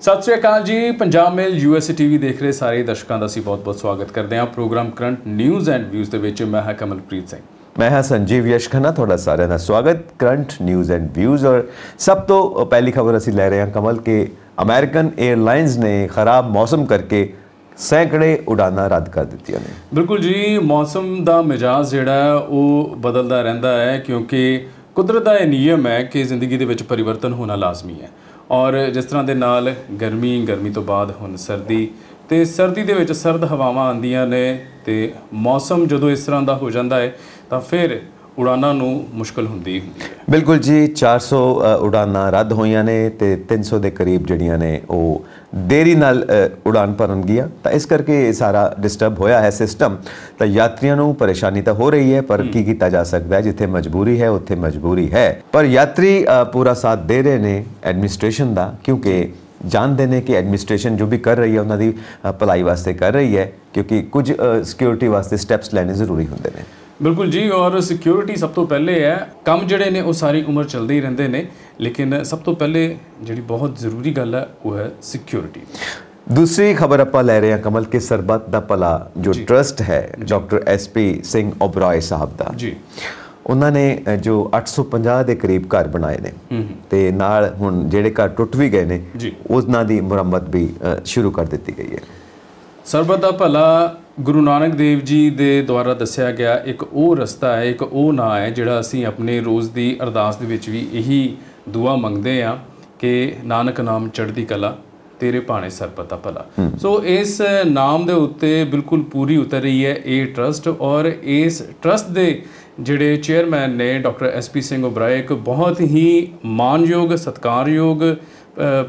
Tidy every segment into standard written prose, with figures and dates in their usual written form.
सत श्री अकाल जी। Punjab mail USA TV देख रहे सारे दर्शकों का असीं बहुत बहुत स्वागत करते हैं program current news and views के। मैं हाँ कमलप्रीत सिंह, मैं हाँ संजीव यश खन्ना। थोड़ा सारे का स्वागत करंट न्यूज़ एंड व्यूज़। और सब तो पहली खबर असीं लै रहे हैं कमल के अमेरिकन एयरलाइंस ने खराब मौसम करके सैकड़े उड़ाना रद्द कर दी ने। बिल्कुल जी, मौसम का मिजाज जिहड़ा वो बदलता रहता है क्योंकि कुदरत का यह नियम है कि जिंदगी के विच परिवर्तन होना लाजमी है। और जिस तरह के नाल गर्मी तो बाद हुण सर्दी ते सर्दी दे विच सर्द हवावां आंदियां ने ते मौसम जदों इस तरह का हो जाता है तो फिर उड़ाना नूं मुश्किल हुंदी है। बिल्कुल जी, 400 उड़ाना रद्द होईयां ने ते 300 के करीब जड़ियां ने वो देरी नाल उड़ान भरन गईयां। तो इस करके सारा डिस्टर्ब होया है सिस्टम। तो यात्रियों नूं परेशानी तो हो रही है, पर की कीता जा सकता है। जिथे मजबूरी है उत्थे मजबूरी है, पर यात्री पूरा साथ दे रहे ने एडमिनिस्ट्रेशन का, क्योंकि जानते हैं कि एडमिनिस्ट्रेशन जो भी कर रही है उन्होंने भलाई वास्ते कर रही है, क्योंकि कुछ सिक्योरिटी वास्ते स्टैप्स लेने जरूरी होंगे ने। बिल्कुल जी, और सिक्योरिटी सब तो पहले है। काम जड़े ने वो सारी उम्र चलते ही रहते हैं, लेकिन सब तो पहले जी बहुत जरूरी गल है वो है सिक्योरिटी। दूसरी खबर आप लै रहे हैं कमल के सरबत दा भला जो ट्रस्ट है डॉक्टर SP सिंह ओबराय साहब का जी, उन्होंने जो 850 के करीब घर बनाए ने ते नाल हुण जेड़े घर टुट भी गए ने उन्हां दी मुरम्मत भी शुरू कर दी गई है। सरबत दा भला गुरु नानक देव जी दे द्वारा दस्या गया एक वो रस्ता है, एक वो ना है जिहड़ा असीं अपने रोज़ की अरदास दे विच भी यही दुआ मंगते हैं कि नानक नाम चढ़दी कला तेरे भाणे सरबत दा भला। सो इस नाम दे उत्ते बिल्कुल पूरी उतर रही है ये ट्रस्ट। और इस ट्रस्ट दे जिहड़े चेयरमैन ने डॉक्टर SP सिंह ओबराय एक बहुत ही मानयोग सत्कारयोग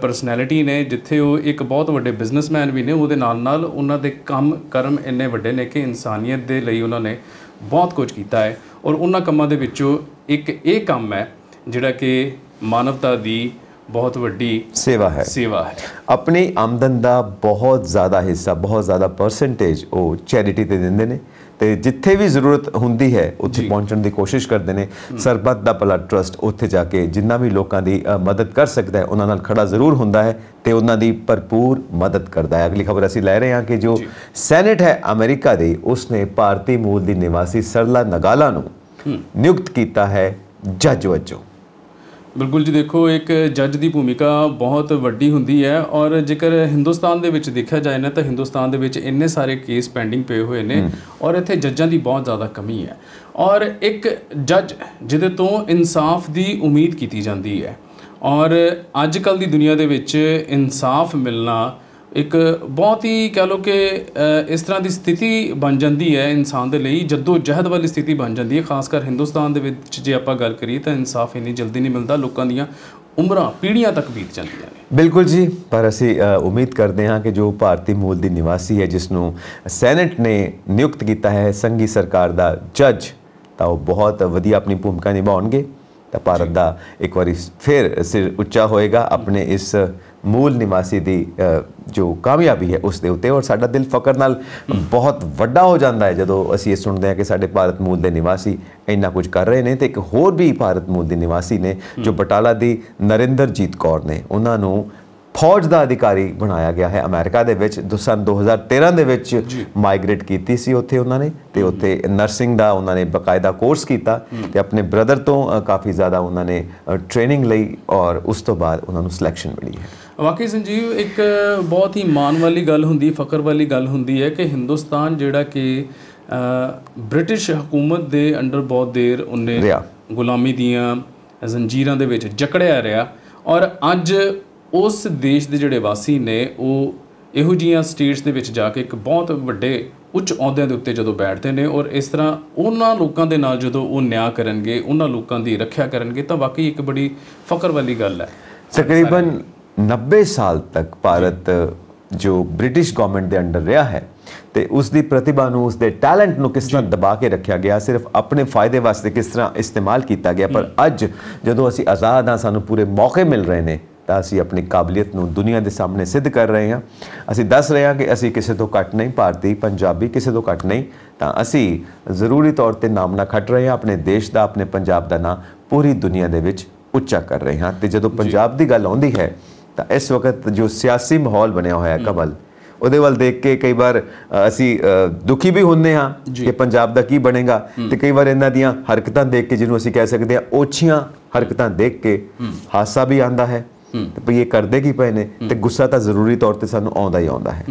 परसनैलिटी ने, जिथे वो एक बहुत वड्डे बिजनेसमैन भी ने, उहदे नाल नाल उन्हां दे काम कर्म इन्ने वड्डे ने कि इंसानियत दे लई उन्होंने बहुत कुछ किया है। और उन्हां कामां दे विचों एक ये काम है जिहड़ा कि मानवता दी बहुत वड्डी सेवा है। अपनी आमदन का बहुत ज़्यादा हिस्सा, बहुत ज़्यादा परसेंटेज वो चैरिटी ते दिंदे ने ते जिथे भी जरूरत होंदी है उत्थे पहुंचने की कोशिश करते हैं। सरबत दा भला ट्रस्ट उत्थे जाके जिन्ना भी लोगों की मदद कर सकता है उन्हां नाल खड़ा जरूर होंदा है ते उन्हां दी भरपूर मदद करता है। अगली खबर असीं लै रहे हैं कि जो सैनेट है अमेरिका दी उसने भारतीय मूल दी निवासी सरला नगाला नूं नियुक्त किया है जज वजों। बिल्कुल जी, देखो एक जज की भूमिका बहुत वड्डी हुंदी है। और जेकर हिंदुस्तान दे विच देखा जाए ना तो हिंदुस्तान दे विच इन्ने सारे केस पेंडिंग पे हुए ने और इत्थे जजां की बहुत ज़्यादा कमी है। और एक जज जिहदे तो इंसाफ की उम्मीद की जाती है, और अजकल की दुनिया दे विच इंसाफ मिलना एक बहुत ही कह लो कि इस तरह की स्थिति बन जाती है इंसान के लिए, जद्दोजहद वाली स्थिति बन जाती है। खासकर हिंदुस्तान के जे आप गल करिए तो इंसाफ इन्नी जल्दी नहीं मिलता, लोगों दी उम्रां पीढ़ियां तक बीत जांदियां ने। बिल्कुल जी, पर असी उम्मीद करते हैं कि जो भारतीय मूल की निवासी है जिसनों सैनेट ने नियुक्त किया है संघी सरकार का जज, तो वो बहुत वधिया अपनी भूमिका निभाउणगे तो भारत का एक बार फिर सिर उच्चा होएगा अपने इस मूल निवासी की जो कामयाबी है उस दे उत्ते। और साडा दिल फकर नाल बहुत वड्डा हो जाता है जदों असीं ये सुनते हैं कि साडे भारत मूल के निवासी इन्ना कुछ कर रहे हैं। तो एक होर भी भारत मूल के निवासी ने जो बटाला की नरिंदरजीत कौर ने, उन्होंने फौज का अधिकारी बनाया गया है अमेरिका दे विच। सन 2013 दे विच माइग्रेट की सी उत्थे उन्होंने, तो उत्थे नर्सिंग का उन्होंने बकायदा कोर्स किया ते अपने ब्रदर तो काफ़ी ज़्यादा उन्होंने ट्रेनिंग लई और उस तो बाद उन्होंने सिलेक्शन मिली है। वाकई संजीव एक बहुत ही मान वाली गल हुंदी, फकर वाली गल हुंदी है कि हिंदुस्तान जिहड़ा कि ब्रिटिश हुकूमत दे अंडर बहुत देर उन्हें गुलामी दियां जंजीरां दे विच जकड़िया रहा। और अज उस देश के जिहड़े वासी ने वो इहो जिहियां स्टेट्स दे विच जाके एक बहुत वड्डे उच्च अहुदियां दे उत्ते जदों बैठते हैं और इस तरह उन्हां लोकां दे नाल जदों वो न्याय करनगे, उन्हां लोकां दी रक्षा करनगे, तो वाकई एक बड़ी फकर वाली गल है। तकरीबन 90 साल तक भारत जो ब्रिटिश गवर्नमेंट के अंडर रहा है तो उसकी प्रतिभा नूं, उसके टैलेंट नूं किस तरह दबा के रखा गया, सिर्फ अपने फायदे वास्ते किस तरह इस्तेमाल किया गया। पर अज जदों असीं आज़ाद हाँ, सानूं पूरे मौके मिल रहे हैं तो असीं अपनी काबलियत नूं दुनिया के सामने सिद्ध कर रहे हैं। असीं दस रहे हैं कि असीं किसी तो घट नहीं, भारतीय पंजाबी किसी तो घट नहीं, तो असीं ज़रूरी तौर पर नामना खट रहे हैं अपने देश का, अपने पंजाब का नाम पूरी दुनिया के उच्चा कर रहे हैं। तो जदों पंजाब की गल आउंदी है ਤਾਂ ਇਸ ਵਕਤ ਜੋ ਸਿਆਸੀ ਮਾਹੌਲ ਬਣਿਆ ਹੋਇਆ ਕਮਲ, ਉਹਦੇ ਵੱਲ ਦੇਖ ਕੇ ਕਈ ਵਾਰ ਅਸੀਂ ਦੁਖੀ ਵੀ ਹੁੰਦੇ ਹਾਂ ਕਿ ਪੰਜਾਬ ਦਾ ਕੀ ਬਣੇਗਾ, ਤੇ ਕਈ ਵਾਰ ਇਹਨਾਂ ਦੀਆਂ ਹਰਕਤਾਂ ਦੇਖ ਕੇ, ਜਿਹਨੂੰ ਅਸੀਂ ਕਹਿ ਸਕਦੇ ਹਾਂ ਓਛੀਆਂ ਹਰਕਤਾਂ ਦੇਖ ਕੇ ਹਾਸਾ ਵੀ ਆਉਂਦਾ ਹੈ ਤੇ ਭਈ ਇਹ ਕਰਦੇ ਕੀ ਪਏ ਨੇ, ਤੇ ਗੁੱਸਾ ਤਾਂ ਜ਼ਰੂਰੀ ਤੌਰ ਤੇ ਸਾਨੂੰ ਆਉਂਦਾ ਹੀ ਆਉਂਦਾ ਹੈ।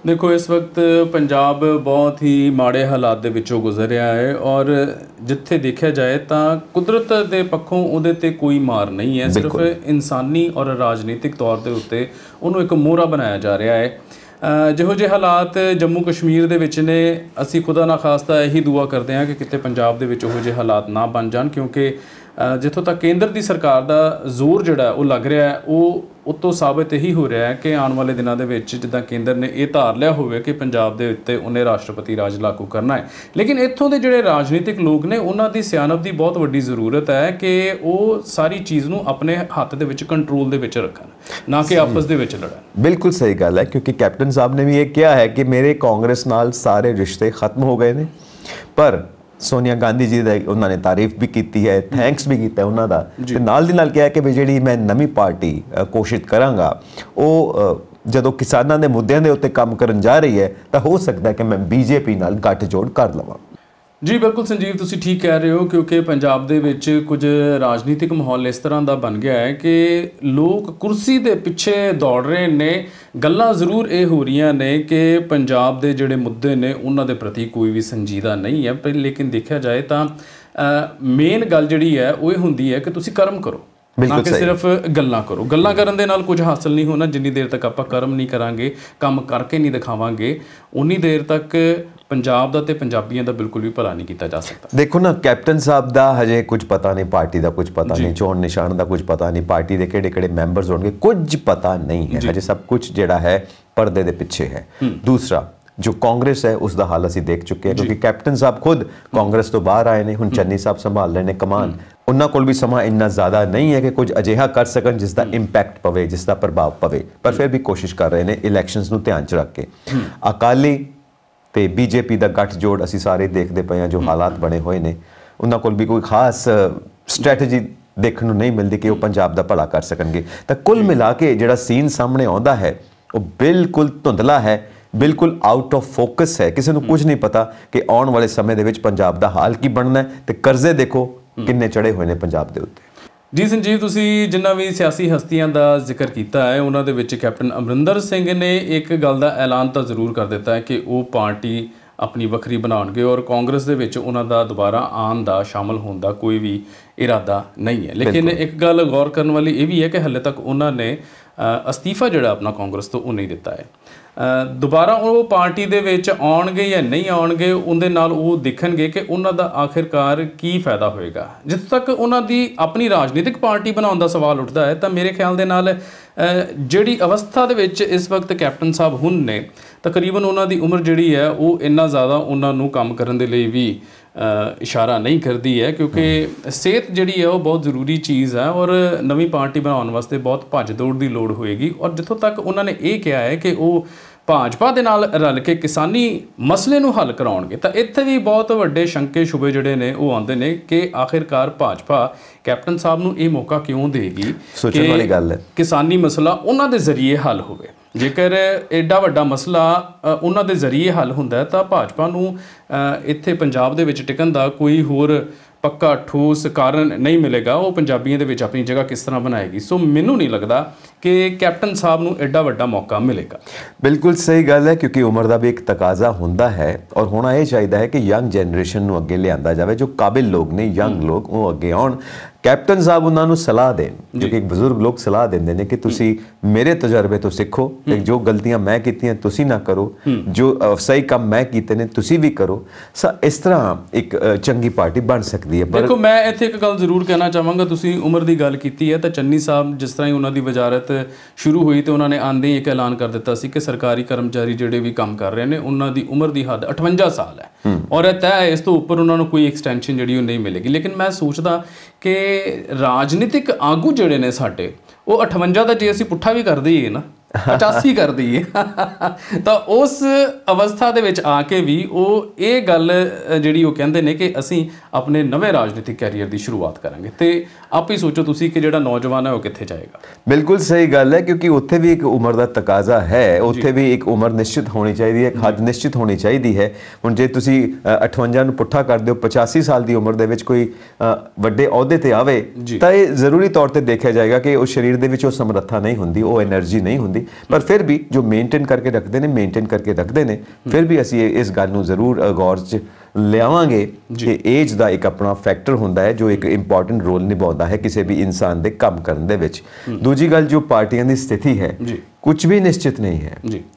ਦੇਖੋ, ਇਸ ਵਕਤ ਪੰਜਾਬ ਬਹੁਤ ਹੀ ਮਾੜੇ ਹਾਲਾਤ ਦੇ ਵਿੱਚੋਂ ਗੁਜ਼ਰ ਰਿਹਾ ਹੈ, ਔਰ ਜਿੱਥੇ ਦੇਖਿਆ ਜਾਏ ਤਾਂ ਕੁਦਰਤ ਦੇ ਪੱਖੋਂ ਉਹਦੇ ਤੇ ਕੋਈ ਮਾਰ ਨਹੀਂ ਹੈ, ਸਿਰਫ ਇਨਸਾਨੀ ਔਰ ਰਾਜਨੀਤਿਕ ਤੌਰ ਦੇ ਉੱਤੇ ਉਹਨੂੰ ਇੱਕ ਮੋਹਰਾ ਬਣਾਇਆ ਜਾ ਰਿਹਾ ਹੈ। ਜਿਹੋ ਜਿਹੇ ਹਾਲਾਤ ਜੰਮੂ ਕਸ਼ਮੀਰ ਦੇ ਵਿੱਚ ਨੇ, ਅਸੀਂ ਖੁਦਾ ਨਾ ਖਾਸਤਾ ਇਹੀ ਦੁਆ ਕਰਦੇ ਹਾਂ ਕਿ ਕਿਤੇ ਪੰਜਾਬ ਦੇ ਵਿੱਚ ਉਹੋ ਜਿਹੇ ਹਾਲਾਤ ਨਾ ਬਣ ਜਾਣ, ਕਿਉਂਕਿ ਜਿੱਥੋਂ ਤੱਕ ਕੇਂਦਰ ਦੀ ਸਰਕਾਰ ਦਾ ਜ਼ੋਰ ਜਿਹੜਾ ਉਹ ਲੱਗ ਰਿਹਾ ਹੈ, ਉਹ ਉਤੋਂ ਸਾਬਿਤ ਇਹੀ ਹੋ ਰਿਹਾ ਹੈ ਕਿ ਆਉਣ ਵਾਲੇ ਦਿਨਾਂ ਦੇ ਵਿੱਚ ਜਿੱਦਾਂ ਕੇਂਦਰ ਨੇ ਇਹ ਧਾਰ ਲਿਆ ਹੋਵੇ ਕਿ ਪੰਜਾਬ ਦੇ ਉੱਤੇ ਉਹਨੇ ਰਾਸ਼ਟਰਪਤੀ ਰਾਜ ਲਾਗੂ ਕਰਨਾ ਹੈ, ਲੇਕਿਨ ਇੱਥੋਂ ਦੇ ਜਿਹੜੇ ਰਾਜਨੀਤਿਕ ਲੋਕ ਨੇ ਉਹਨਾਂ ਦੀ ਸਿਆਣਪ ਦੀ ਬਹੁਤ ਵੱਡੀ ਜ਼ਰੂਰਤ ਹੈ ਕਿ ਉਹ ਸਾਰੀ ਚੀਜ਼ ਨੂੰ ਆਪਣੇ ਹੱਥ ਦੇ ਵਿੱਚ ਕੰਟਰੋਲ ਦੇ ਵਿੱਚ ਰੱਖਣ, ਨਾ ਕਿ ਆਪਸ ਦੇ ਵਿੱਚ ਲੜਨ। ਬਿਲਕੁਲ ਸਹੀ ਗੱਲ ਹੈ, ਕਿਉਂਕਿ ਕੈਪਟਨ ਸਾਹਿਬ ਨੇ ਵੀ ਇਹ ਕਿਹਾ ਹੈ ਕਿ ਮੇਰੇ ਕਾਂਗਰਸ ਨਾਲ ਸਾਰੇ ਰਿਸ਼ਤੇ ਖਤਮ ਹੋ ਗਏ ਨੇ, ਪਰ ਸੋਨੀਆ ਗਾਂਧੀ ਜੀ ਦਾ ਉਹਨਾਂ ਨੇ ਤਾਰੀਫ ਵੀ ਕੀਤੀ ਹੈ, ਥੈਂਕਸ ਵੀ ਕੀਤਾ ਉਹਨਾਂ ਦਾ, ਤੇ ਨਾਲ ਦੀ ਨਾਲ ਕਿਹਾ ਕਿ ਵੀ ਜਿਹੜੀ ਮੈਂ ਨਵੀਂ ਪਾਰਟੀ ਕੋਸ਼ਿਸ਼ ਕਰਾਂਗਾ ਉਹ ਜਦੋਂ ਕਿਸਾਨਾਂ ਦੇ ਮੁੱਦਿਆਂ ਦੇ ਉੱਤੇ ਕੰਮ ਕਰਨ ਜਾ ਰਹੀ ਹੈ ਤਾਂ ਹੋ ਸਕਦਾ ਕਿ ਮੈਂ ਬੀਜੇਪੀ ਨਾਲ ਗੱਠਜੋੜ ਕਰ ਲਵਾਂ। ਜੀ ਬਿਲਕੁਲ ਸੰਜੀਵ, ਤੁਸੀਂ ਠੀਕ ਕਹਿ ਰਹੇ ਹੋ, ਕਿਉਂਕਿ ਪੰਜਾਬ ਦੇ ਵਿੱਚ ਕੁਝ ਰਾਜਨੀਤਿਕ ਮਾਹੌਲ ਇਸ ਤਰ੍ਹਾਂ ਦਾ ਬਣ ਗਿਆ ਹੈ ਕਿ ਲੋਕ ਕੁਰਸੀ ਦੇ ਪਿੱਛੇ ਦੌੜ ਰਹੇ ਨੇ। ਗੱਲਾਂ ਜ਼ਰੂਰ ਇਹ ਹੋ ਰਹੀਆਂ ਨੇ ਕਿ ਪੰਜਾਬ ਦੇ ਜਿਹੜੇ ਮੁੱਦੇ ਨੇ ਉਹਨਾਂ ਦੇ ਪ੍ਰਤੀ ਕੋਈ ਵੀ ਸੰਜੀਦਾ ਨਹੀਂ ਹੈ, ਪਰ ਲੇਕਿਨ ਦੇਖਿਆ ਜਾਏ ਤਾਂ ਮੇਨ ਗੱਲ ਜਿਹੜੀ ਹੈ ਉਹ ਇਹ ਹੁੰਦੀ ਹੈ ਕਿ ਤੁਸੀਂ ਕਰਮ ਕਰੋ, ਨਾ ਕਿ ਸਿਰਫ ਗੱਲਾਂ ਕਰੋ। ਗੱਲਾਂ ਕਰਨ ਦੇ ਨਾਲ ਕੁਝ ਹਾਸਲ ਨਹੀਂ ਹੋਣਾ, ਜਿੰਨੀ ਦੇਰ ਤੱਕ ਆਪਾਂ ਕਰਮ ਨਹੀਂ ਕਰਾਂਗੇ, ਕੰਮ ਕਰਕੇ ਨਹੀਂ ਦਿਖਾਵਾਂਗੇ, ਉਨੀ ਦੇਰ ਤੱਕ ਪੰਜਾਬ ਦਾ ਤੇ ਪੰਜਾਬੀਆਂ ਦਾ ਬਿਲਕੁਲ ਵੀ ਭਲਾ ਨਹੀਂ ਕੀਤਾ ਜਾ ਸਕਦਾ। ਦੇਖੋ ਨਾ, ਕੈਪਟਨ ਸਾਹਿਬ ਦਾ ਹਜੇ ਕੁਝ ਪਤਾ ਨਹੀਂ, ਪਾਰਟੀ ਦਾ ਕੁਝ ਪਤਾ ਨਹੀਂ, ਚੋਣ ਨਿਸ਼ਾਨ ਦਾ ਕੁਝ ਪਤਾ ਨਹੀਂ, ਪਾਰਟੀ ਦੇ ਕਿਹੜੇ ਕਿਹੜੇ ਮੈਂਬਰਸ ਹੋਣਗੇ, ਕੁਝ ਪਤਾ ਨਹੀਂ ਹੈ ਹਜੇ। ਸਭ ਕੁਝ ਜਿਹੜਾ ਹੈ ਪਰਦੇ ਦੇ ਪਿੱਛੇ ਹੈ। ਦੂਸਰਾ, ਜੋ ਕਾਂਗਰਸ ਹੈ ਉਸ ਦਾ ਹਾਲ ਅਸੀਂ ਦੇਖ ਚੁੱਕੇ ਹਾਂ, ਕਿਉਂਕਿ ਕੈਪਟਨ ਸਾਹਿਬ ਖੁਦ ਕਾਂਗਰਸ ਤੋਂ ਬਾਹਰ ਆਏ ਨੇ, ਹੁਣ ਚੰਨੀ ਸਾਹਿਬ ਸੰਭਾਲ ਰਹੇ ਨੇ ਕਮਾਨ। ਉਹਨਾਂ ਕੋਲ ਵੀ ਸਮਾਂ ਇੰਨਾ ਜ਼ਿਆਦਾ ਨਹੀਂ ਹੈ ਕਿ ਕੁਝ ਅਜਿਹਾ ਕਰ ਸਕਣ ਜਿਸ ਦਾ ਇੰਪੈਕਟ ਪਵੇ, ਜਿਸ ਦਾ ਪ੍ਰਭਾਵ ਪਵੇ, ਪਰ ਫਿਰ ਵੀ ਕੋਸ਼ਿਸ਼ ਕਰ ਰਹੇ ਨੇ ਇਲੈਕਸ਼ਨਸ ਨੂੰ ਧਿਆਨ 'ਚ ਰੱਖ ਕੇ। ਅਕਾਲੀ ਤੇ ਬੀਜੇਪੀ ਦਾ ਗੱਠਜੋੜ ਅਸੀਂ ਸਾਰੇ ਦੇਖਦੇ ਪਏ ਹਾਂ, ਜੋ ਹਾਲਾਤ ਬਣੇ ਹੋਏ ਨੇ, ਉਹਨਾਂ ਕੋਲ ਵੀ ਕੋਈ ਖਾਸ ਸਟ੍ਰੈਟਜੀ ਦੇਖਣ ਨੂੰ ਨਹੀਂ ਮਿਲਦੀ ਕਿ ਉਹ ਪੰਜਾਬ ਦਾ ਭਲਾ ਕਰ ਸਕਣਗੇ। ਤਾਂ ਕੁੱਲ ਮਿਲਾ ਕੇ ਜਿਹੜਾ ਸੀਨ ਸਾਹਮਣੇ ਆਉਂਦਾ ਹੈ ਉਹ ਬਿਲਕੁਲ ਧੁੰਦਲਾ ਹੈ, ਬਿਲਕੁਲ ਆਊਟ ਆਫ ਫੋਕਸ ਹੈ। ਕਿਸੇ ਨੂੰ ਕੁਝ ਨਹੀਂ ਪਤਾ ਕਿ ਆਉਣ ਵਾਲੇ ਸਮੇਂ ਦੇ ਵਿੱਚ ਪੰਜਾਬ ਦਾ ਹਾਲ ਕੀ ਬਣਨਾ ਹੈ, ਤੇ ਕਰਜ਼ੇ ਦੇਖੋ ਕਿੰਨੇ ਚੜੇ ਹੋਏ ਨੇ ਪੰਜਾਬ ਦੇ ਉੱਤੇ। ਜੀ ਸੰਜੀਵ, ਤੁਸੀਂ ਜਿੰਨਾ ਵੀ ਸਿਆਸੀ ਹਸਤੀਆਂ ਦਾ ਜ਼ਿਕਰ ਕੀਤਾ ਹੈ, ਉਹਨਾਂ ਦੇ ਵਿੱਚ ਕੈਪਟਨ ਅਮਰਿੰਦਰ ਸਿੰਘ ਨੇ ਇੱਕ ਗੱਲ ਦਾ ਐਲਾਨ ਤਾਂ ਜ਼ਰੂਰ ਕਰ ਦਿੱਤਾ ਹੈ ਕਿ ਉਹ ਪਾਰਟੀ ਆਪਣੀ ਵੱਖਰੀ ਬਣਾਉਣਗੇ, ਔਰ ਕਾਂਗਰਸ ਦੇ ਵਿੱਚ ਉਹਨਾਂ ਦਾ ਦੁਬਾਰਾ ਆਉਣ ਦਾ, ਸ਼ਾਮਲ ਹੋਣ ਦਾ ਕੋਈ ਵੀ ਇਰਾਦਾ ਨਹੀਂ ਹੈ। ਲੇਕਿਨ ਇੱਕ ਗੱਲ ਗੌਰ ਕਰਨ ਵਾਲੀ ਇਹ ਵੀ ਹੈ ਕਿ ਹਾਲੇ ਤੱਕ ਉਹਨਾਂ ਨੇ ਅਸਤੀਫਾ ਜਿਹੜਾ ਆਪਣਾ ਕਾਂਗਰਸ ਤੋਂ ਉਹ ਨਹੀਂ ਦਿੱਤਾ ਹੈ। ਦੁਬਾਰਾ ਉਹ ਪਾਰਟੀ ਦੇ ਵਿੱਚ ਆਉਣਗੇ ਜਾਂ ਨਹੀਂ ਆਉਣਗੇ, ਉਹਦੇ ਨਾਲ ਉਹ ਦੇਖਣਗੇ ਕਿ ਉਹਨਾਂ ਦਾ ਆਖਿਰਕਾਰ ਕੀ ਫਾਇਦਾ ਹੋਏਗਾ। ਜਿੱਥੇ ਤੱਕ ਉਹਨਾਂ ਦੀ ਆਪਣੀ ਰਾਜਨੀਤਿਕ ਪਾਰਟੀ ਬਣਾਉਣ ਦਾ ਸਵਾਲ ਉੱਠਦਾ ਹੈ, ਤਾਂ ਮੇਰੇ ਖਿਆਲ ਦੇ ਨਾਲ ਜਿਹੜੀ ਅਵਸਥਾ ਦੇ ਵਿੱਚ ਇਸ ਵਕਤ ਕੈਪਟਨ ਸਾਹਿਬ ਹੁਣ ਨੇ, ਤਕਰੀਬਨ ਉਹਨਾਂ ਦੀ ਉਮਰ ਜਿਹੜੀ ਹੈ ਉਹ ਇੰਨਾ ਜ਼ਿਆਦਾ ਉਹਨਾਂ ਨੂੰ ਕੰਮ ਕਰਨ ਦੇ ਲਈ ਵੀ ਇਸ਼ਾਰਾ ਨਹੀਂ ਕਰਦੀ ਹੈ, ਕਿਉਂਕਿ ਸਿਹਤ ਜਿਹੜੀ ਹੈ ਉਹ ਬਹੁਤ ਜ਼ਰੂਰੀ ਚੀਜ਼ ਹੈ, ਔਰ ਨਵੀਂ ਪਾਰਟੀ ਬਣਾਉਣ ਵਾਸਤੇ ਬਹੁਤ ਭੱਜ ਦੌੜ ਦੀ ਲੋੜ ਹੋਏਗੀ। ਔਰ ਜਿੱਥੋਂ ਤੱਕ ਉਹਨਾਂ ਨੇ ਇਹ ਕਿਹਾ ਹੈ ਕਿ ਉਹ ਭਾਜਪਾ ਦੇ ਨਾਲ ਰਲ ਕੇ ਕਿਸਾਨੀ ਮਸਲੇ ਨੂੰ ਹੱਲ ਕਰਾਉਣਗੇ, ਤਾਂ ਇੱਥੇ ਵੀ ਬਹੁਤ ਵੱਡੇ ਸ਼ੰਕੇ ਸ਼ੁਬੇ ਜਿਹੜੇ ਨੇ ਉਹ ਆਉਂਦੇ ਨੇ ਕਿ ਆਖਿਰਕਾਰ ਭਾਜਪਾ ਕੈਪਟਨ ਸਾਹਿਬ ਨੂੰ ਇਹ ਮੌਕਾ ਕਿਉਂ ਦੇਗੀ ਕਿ ਕਿਸਾਨੀ ਮਸਲਾ ਉਹਨਾਂ ਦੇ ਜ਼ਰੀਏ ਹੱਲ ਹੋਵੇ। ਜੇਕਰ ਐਡਾ ਵੱਡਾ ਮਸਲਾ ਉਹਨਾਂ ਦੇ ਜ਼ਰੀਏ ਹੱਲ ਹੁੰਦਾ ਤਾਂ ਭਾਜਪਾ ਨੂੰ ਇੱਥੇ ਪੰਜਾਬ ਦੇ ਵਿੱਚ ਟਿਕਣ ਦਾ ਕੋਈ ਹੋਰ ਪੱਕਾ ਠੋਸ ਕਾਰਨ ਨਹੀਂ ਮਿਲੇਗਾ। ਉਹ ਪੰਜਾਬੀਆਂ ਦੇ ਵਿੱਚ ਆਪਣੀ ਜਗ੍ਹਾ ਕਿਸ ਤਰ੍ਹਾਂ ਬਣਾਏਗੀ। ਸੋ ਮੈਨੂੰ ਨਹੀਂ ਲੱਗਦਾ ਕਿ ਕੈਪਟਨ ਸਾਹਿਬ ਨੂੰ ਐਡਾ ਵੱਡਾ ਮੌਕਾ ਮਿਲੇਗਾ। ਬਿਲਕੁਲ ਸਹੀ ਗੱਲ ਹੈ, ਕਿਉਂਕਿ ਉਮਰ ਦਾ ਵੀ ਇੱਕ ਤਕਾਜ਼ਾ ਹੁੰਦਾ ਹੈ, ਔਰ ਹੋਣਾ ਇਹ ਚਾਹੀਦਾ ਹੈ ਕਿ ਯੰਗ ਜਨਰੇਸ਼ਨ ਨੂੰ ਅੱਗੇ ਲਿਆਂਦਾ ਜਾਵੇ। ਜੋ ਕਾਬਿਲ ਲੋਕ ਨੇ, ਯੰਗ ਲੋਕ, ਉਹ ਅੱਗੇ ਆਉਣ। ਕੈਪਟਨ ਸਾਹਿਬ ਉਹਨਾਂ ਨੂੰ ਸਲਾਹ ਦੇਣ, ਕਿਉਂਕਿ ਇੱਕ ਬਜ਼ੁਰਗ ਲੋਕ ਸਲਾਹ ਦਿੰਦੇ ਨੇ ਕਿ ਤੁਸੀਂ ਮੇਰੇ ਤਜਰਬੇ ਤੋਂ ਸਿੱਖੋ, ਤੇ ਜੋ ਗਲਤੀਆਂ ਮੈਂ ਕੀਤੀਆਂ ਤੁਸੀਂ ਨਾ ਕਰੋ, ਜੋ ਸਹੀ ਕੰਮ ਮੈਂ ਕੀਤੇ ਨੇ ਤੁਸੀਂ ਵੀ ਕਰੋ। ਇਸ ਤਰ੍ਹਾਂ ਇੱਕ ਚੰਗੀ ਪਾਰਟੀ ਬਣ ਸਕਦੀ ਹੈ। ਦੇਖੋ, ਮੈਂ ਇੱਥੇ ਇੱਕ ਗੱਲ ਜ਼ਰੂਰ ਕਹਿਣਾ ਚਾਹਾਂਗਾ। ਤੁਸੀਂ ਉਮਰ ਦੀ ਗੱਲ ਕੀਤੀ ਹੈ, ਤਾਂ ਚੰਨੀ ਸਾਹਿਬ ਜਿਸ ਤਰ੍ਹਾਂ ਹੀ ਉਹਨਾਂ ਦੀ ਵਜ਼ਾਰਤ ਸ਼ੁਰੂ ਹੋਈ ਤੇ ਉਹਨਾਂ ਨੇ ਆਉਂਦੇ ਹੀ ਇੱਕ ਐਲਾਨ ਕਰ ਦਿੱਤਾ ਸੀ ਕਿ ਸਰਕਾਰੀ ਕਰਮਚਾਰੀ ਜਿਹੜੇ ਵੀ ਕੰਮ ਕਰ ਰਹੇ ਨੇ ਉਹਨਾਂ ਦੀ ਉਮਰ ਦੀ ਹੱਦ 58 ਸਾਲ ਹੈ, ਔਰ ਇਹ ਤੈਅ ਇਸ ਤੋਂ ਉੱਪਰ ਉਹਨਾਂ ਨੂੰ ਕੋਈ ਐਕਸਟੈਂਸ਼ਨ ਜਿਹੜੀ ਉਹ ਨਹੀਂ ਮਿਲੇਗੀ। ਲੇਕਿਨ ਮੈਂ ਸੋਚਦਾ ਕਿ ਰਾਜਨੀਤਿਕ ਆਗੂ ਜਿਹੜੇ ਨੇ ਸਾਡੇ, ਉਹ 58 ਦਾ ਜੇ ਅਸੀਂ ਪੁੱਠਾ ਵੀ ਕਰ ਦਈਏ ਨਾ, 85 ਕਰ ਦਈਏ, ਤਾਂ ਉਸ ਅਵਸਥਾ ਦੇ ਵਿੱਚ ਆ ਕੇ ਵੀ ਉਹ ਇਹ ਗੱਲ ਜਿਹੜੀ ਉਹ ਕਹਿੰਦੇ ਨੇ ਕਿ ਅਸੀਂ ਆਪਣੇ ਨਵੇਂ ਰਾਜਨੀਤਿਕ ਕੈਰੀਅਰ ਦੀ ਸ਼ੁਰੂਆਤ ਕਰਾਂਗੇ। ਤੇ ਆਪ ਹੀ ਸੋਚੋ ਤੁਸੀਂ ਕਿ ਜਿਹੜਾ ਨੌਜਵਾਨ ਹੈ ਉਹ ਕਿੱਥੇ ਜਾਏਗਾ। ਬਿਲਕੁਲ ਸਹੀ ਗੱਲ ਹੈ, ਕਿਉਂਕਿ ਉੱਥੇ ਵੀ ਇੱਕ ਉਮਰ ਦਾ ਤਕਾਜ਼ਾ ਹੈ, ਉੱਥੇ ਵੀ ਇੱਕ ਉਮਰ ਨਿਸ਼ਚਿਤ ਹੋਣੀ ਚਾਹੀਦੀ ਹੈ, ਇੱਕ ਹੱਦ ਨਿਸ਼ਚਿਤ ਹੋਣੀ ਚਾਹੀਦੀ ਹੈ। ਹੁਣ ਜੇ ਤੁਸੀਂ 58 ਨੂੰ ਪੁੱਠਾ ਕਰ ਦਿਓ, 85 ਸਾਲ ਦੀ ਉਮਰ ਦੇ ਵਿੱਚ ਕੋਈ ਵੱਡੇ ਅਹੁਦੇ ਤੇ ਆਵੇ ਤਾਂ ਇਹ ਜ਼ਰੂਰੀ ਤੌਰ ਤੇ ਦੇਖਿਆ ਜਾਏਗਾ ਕਿ ਉਹ ਸਰੀਰ ਦੇ ਵਿੱਚ ਉਹ ਸਮਰੱਥਾ ਨਹੀਂ ਹੁੰਦੀ, ਉਹ એનર્ਜੀ ਨਹੀਂ ਹੁੰਦੀ। ਪਰ ਫਿਰ ਵੀ ਜੋ ਮੇਨਟੇਨ ਕਰਕੇ ਰੱਖਦੇ ਨੇ ਫਿਰ ਵੀ ਅਸੀਂ ਇਸ ਗੱਲ ਨੂੰ ਜ਼ਰੂਰ ਗੌਰ 'ਚ ਲਿਆਵਾਂਗੇ ਕਿ ਏਜ ਦਾ ਇੱਕ ਆਪਣਾ ਫੈਕਟਰ ਹੁੰਦਾ ਹੈ ਜੋ ਇੱਕ ਇੰਪੋਰਟੈਂਟ ਰੋਲ ਨਿਭਾਉਂਦਾ ਹੈ ਕਿਸੇ ਵੀ ਇਨਸਾਨ ਦੇ ਕੰਮ ਕਰਨ ਦੇ ਵਿੱਚ। ਦੂਜੀ ਗੱਲ, ਜੋ ਪਾਰਟੀਆਂ ਦੀ ਸਥਿਤੀ ਹੈ ਕੁਝ ਵੀ ਨਿਸ਼ਚਿਤ ਨਹੀਂ ਹੈ,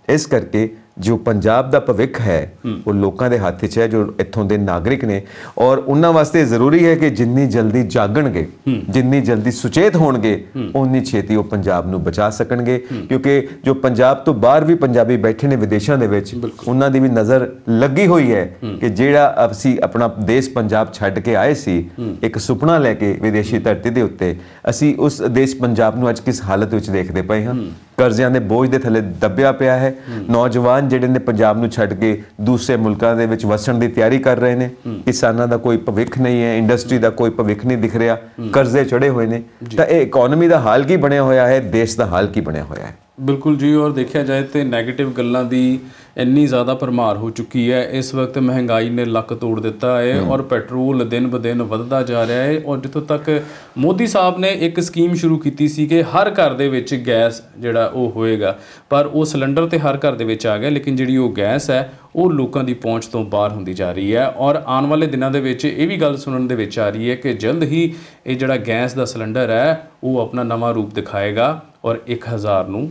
ਇਸ ਕਰਕੇ ਜੋ ਪੰਜਾਬ ਦਾ ਭਵਿੱਖ ਹੈ ਉਹ ਲੋਕਾਂ ਦੇ ਹੱਥ 'ਚ ਹੈ, ਜੋ ਇੱਥੋਂ ਦੇ ਨਾਗਰਿਕ ਨੇ। ਔਰ ਉਹਨਾਂ ਵਾਸਤੇ ਜ਼ਰੂਰੀ ਹੈ ਕਿ ਜਿੰਨੀ ਜਲਦੀ ਜਾਗਣਗੇ, ਜਿੰਨੀ ਜਲਦੀ ਸੁਚੇਤ ਹੋਣਗੇ, ਉਨੀ ਛੇਤੀ ਉਹ ਪੰਜਾਬ ਨੂੰ ਬਚਾ ਸਕਣਗੇ। ਕਿਉਂਕਿ ਜੋ ਪੰਜਾਬ ਤੋਂ ਬਾਹਰ ਵੀ ਪੰਜਾਬੀ ਬੈਠੇ ਨੇ ਵਿਦੇਸ਼ਾਂ ਦੇ ਵਿੱਚ, ਉਹਨਾਂ ਦੀ ਵੀ ਨਜ਼ਰ ਲੱਗੀ ਹੋਈ ਹੈ ਕਿ ਜਿਹੜਾ ਅਸੀਂ ਆਪਣਾ ਦੇਸ਼ ਪੰਜਾਬ ਛੱਡ ਕੇ ਆਏ ਸੀ ਇੱਕ ਸੁਪਨਾ ਲੈ ਕੇ ਵਿਦੇਸ਼ੀ ਧਰਤੀ ਦੇ ਉੱਤੇ, ਅਸੀਂ ਉਸ ਦੇਸ਼ ਪੰਜਾਬ ਨੂੰ ਅੱਜ ਕਿਸ ਹਾਲਤ ਵਿੱਚ ਦੇਖਦੇ ਪਏ ਹਾਂ। ਕਰਜ਼ਿਆਂ ਦੇ ਬੋਝ ਦੇ ਥੱਲੇ ਦੱਬਿਆ ਪਿਆ ਹੈ। ਨੌਜਵਾਨ ਜਿਹੜੇ ਨੇ ਪੰਜਾਬ ਨੂੰ ਛੱਡ ਕੇ ਦੂਸਰੇ ਮੁਲਕਾਂ ਦੇ ਵਿੱਚ ਵਸਣ ਦੀ ਤਿਆਰੀ ਕਰ ਰਹੇ ਨੇ। ਕਿਸਾਨਾਂ ਦਾ ਕੋਈ ਭਵਿੱਖ ਨਹੀਂ ਹੈ, ਇੰਡਸਟਰੀ ਦਾ ਕੋਈ ਭਵਿੱਖ ਨਹੀਂ ਦਿਖ ਰਿਹਾ, ਕਰਜ਼ੇ ਚੜੇ ਹੋਏ ਨੇ। ਤਾਂ ਇਹ ਇਕਨੋਮੀ ਦਾ ਹਾਲ ਕੀ ਬਣਿਆ ਹੋਇਆ ਹੈ, ਦੇਸ਼ ਦਾ ਹਾਲ ਕੀ ਬਣਿਆ ਹੋਇਆ ਹੈ। ਬਿਲਕੁਲ ਜੀ। ਔਰ ਦੇਖਿਆ ਜਾਏ ਤਾਂ ਨੈਗੇਟਿਵ ਗੱਲਾਂ ਦੀ ਇੰਨੀ ਜ਼ਿਆਦਾ ਭਰਮਾਰ ਹੋ ਚੁੱਕੀ ਹੈ। ਇਸ ਵਕਤ ਮਹਿੰਗਾਈ ਨੇ ਲੱਕ ਤੋੜ ਦਿੱਤਾ ਹੈ ਔਰ ਪੈਟਰੋਲ ਦਿਨ ਬ ਦਿਨ ਵੱਧਦਾ ਜਾ ਰਿਹਾ ਹੈ। ਔਰ ਜਿੱਥੋਂ ਤੱਕ ਮੋਦੀ ਸਾਹਿਬ ਨੇ ਇੱਕ ਸਕੀਮ ਸ਼ੁਰੂ ਕੀਤੀ ਸੀ ਕਿ ਹਰ ਘਰ ਦੇ ਵਿੱਚ ਗੈਸ ਜਿਹੜਾ ਉਹ ਹੋਏਗਾ, ਪਰ ਉਹ ਸਿਲੰਡਰ ਤੇ ਹਰ ਘਰ ਦੇ ਵਿੱਚ ਆ ਗਿਆ, ਲੇਕਿਨ ਜਿਹੜੀ ਉਹ ਗੈਸ ਹੈ ਉਹ ਲੋਕਾਂ ਦੀ ਪਹੁੰਚ ਤੋਂ ਬਾਹਰ ਹੁੰਦੀ ਜਾ ਰਹੀ ਹੈ। ਔਰ ਆਉਣ ਵਾਲੇ ਦਿਨਾਂ ਦੇ ਵਿੱਚ ਇਹ ਵੀ ਗੱਲ ਸੁਣਨ ਦੇ ਵਿੱਚ ਆ ਰਹੀ ਹੈ ਕਿ ਜਲਦ ਹੀ ਇਹ ਜਿਹੜਾ ਗੈਸ ਦਾ ਸਿਲੰਡਰ ਹੈ ਉਹ ਆਪਣਾ ਨਵਾਂ ਰੂਪ ਦਿਖਾਏਗਾ ਔਰ 1000 ਨੂੰ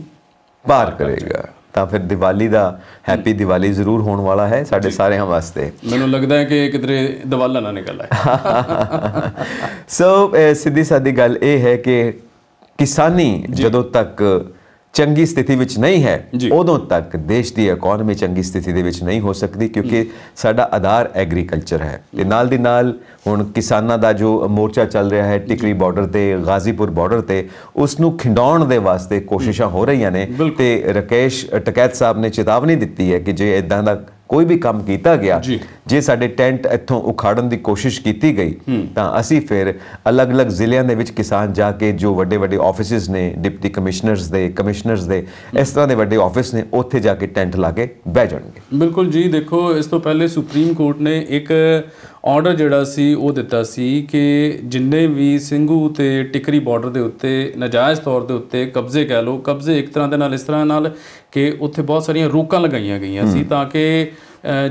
ਪਾਰ ਕਰੇਗਾ। ਤਾਂ ਫਿਰ ਦੀਵਾਲੀ ਦਾ ਹੈਪੀ ਦੀਵਾਲੀ ਜ਼ਰੂਰ ਹੋਣ ਵਾਲਾ ਹੈ ਸਾਡੇ ਸਾਰਿਆਂ ਵਾਸਤੇ। ਮੈਨੂੰ ਲੱਗਦਾ ਹੈ ਕਿ ਕਿਧਰੇ ਦੀਵਾਲਾ ਨਾ ਨਿਕਲ ਆਏ। ਸੋ ਸਿੱਧੀ ਸਾਦੀ ਗੱਲ ਇਹ ਹੈ ਕਿ ਕਿਸਾਨੀ ਜਦੋਂ ਤੱਕ ਚੰਗੀ ਸਥਿਤੀ ਵਿੱਚ ਨਹੀਂ ਹੈ ਉਦੋਂ ਤੱਕ ਦੇਸ਼ ਦੀ ਇਕਨੋਮੀ ਚੰਗੀ ਸਥਿਤੀ ਦੇ ਵਿੱਚ ਨਹੀਂ ਹੋ ਸਕਦੀ, ਕਿਉਂਕਿ ਸਾਡਾ ਆਧਾਰ ਐਗਰੀਕਲਚਰ ਹੈ। ਤੇ ਨਾਲ ਦੀ ਨਾਲ ਹੁਣ ਕਿਸਾਨਾਂ ਦਾ ਜੋ ਮੋਰਚਾ ਚੱਲ ਰਿਹਾ ਹੈ ਟਿਕਰੀ ਬਾਰਡਰ ਤੇ, ਗਾਜ਼ੀਪੁਰ ਬਾਰਡਰ ਤੇ, ਉਸ ਨੂੰ ਖਿੰਡਾਉਣ ਦੇ ਵਾਸਤੇ ਕੋਸ਼ਿਸ਼ਾਂ ਹੋ ਰਹੀਆਂ ਨੇ। ਤੇ ਰਾਕੇਸ਼ ਟਕੈਤ ਸਾਹਿਬ ਨੇ ਚੇਤਾਵਨੀ ਦਿੱਤੀ ਹੈ ਕਿ ਜੇ ਇਦਾਂ ਦਾ ਕੋਈ ਵੀ ਕੰਮ ਕੀਤਾ ਗਿਆ, ਜੇ ਸਾਡੇ ਟੈਂਟ ਇੱਥੋਂ ਉਖਾੜਨ ਦੀ ਕੋਸ਼ਿਸ਼ ਕੀਤੀ ਗਈ ਤਾਂ ਅਸੀਂ ਫਿਰ ਅਲੱਗ-ਅਲੱਗ ਜ਼ਿਲ੍ਹਿਆਂ ਦੇ ਵਿੱਚ ਕਿਸਾਨ ਜਾ ਕੇ ਜੋ ਵੱਡੇ-ਵੱਡੇ ਆਫਿਸਿਸ ਨੇ, ਡਿਪਟੀ ਕਮਿਸ਼ਨਰਸ ਦੇ, ਕਮਿਸ਼ਨਰਸ ਦੇ, ਇਸ ਤਰ੍ਹਾਂ ਦੇ ਵੱਡੇ ਆਫਿਸ ਨੇ, ਉੱਥੇ ਜਾ ਕੇ ਟੈਂਟ ਲਾ ਕੇ ਬਹਿ ਜਾਣਗੇ। ਬਿਲਕੁਲ ਜੀ। ਦੇਖੋ, ਇਸ ਤੋਂ ਪਹਿਲੇ ਸੁਪਰੀਮ ਕੋਰਟ ਨੇ ਇੱਕ ਆਰਡਰ ਜਿਹੜਾ ਸੀ ਉਹ ਦਿੱਤਾ ਸੀ ਕਿ ਜਿੰਨੇ ਵੀ ਸਿੰਘੂ ਤੇ ਟਿਕਰੀ ਬਾਰਡਰ ਦੇ ਉੱਤੇ ਨਾਜਾਇਜ਼ ਤੌਰ ਦੇ ਉੱਤੇ ਕਬਜ਼ੇ ਕਹਿ ਲਓ, ਕਬਜ਼ੇ ਇੱਕ ਤਰ੍ਹਾਂ ਦੇ ਨਾਲ ਇਸ ਤਰ੍ਹਾਂ ਨਾਲ ਕਿ ਉੱਥੇ ਬਹੁਤ ਸਾਰੀਆਂ ਰੋਕਾਂ ਲਗਾਈਆਂ ਗਈਆਂ ਸੀ ਤਾਂ ਕਿ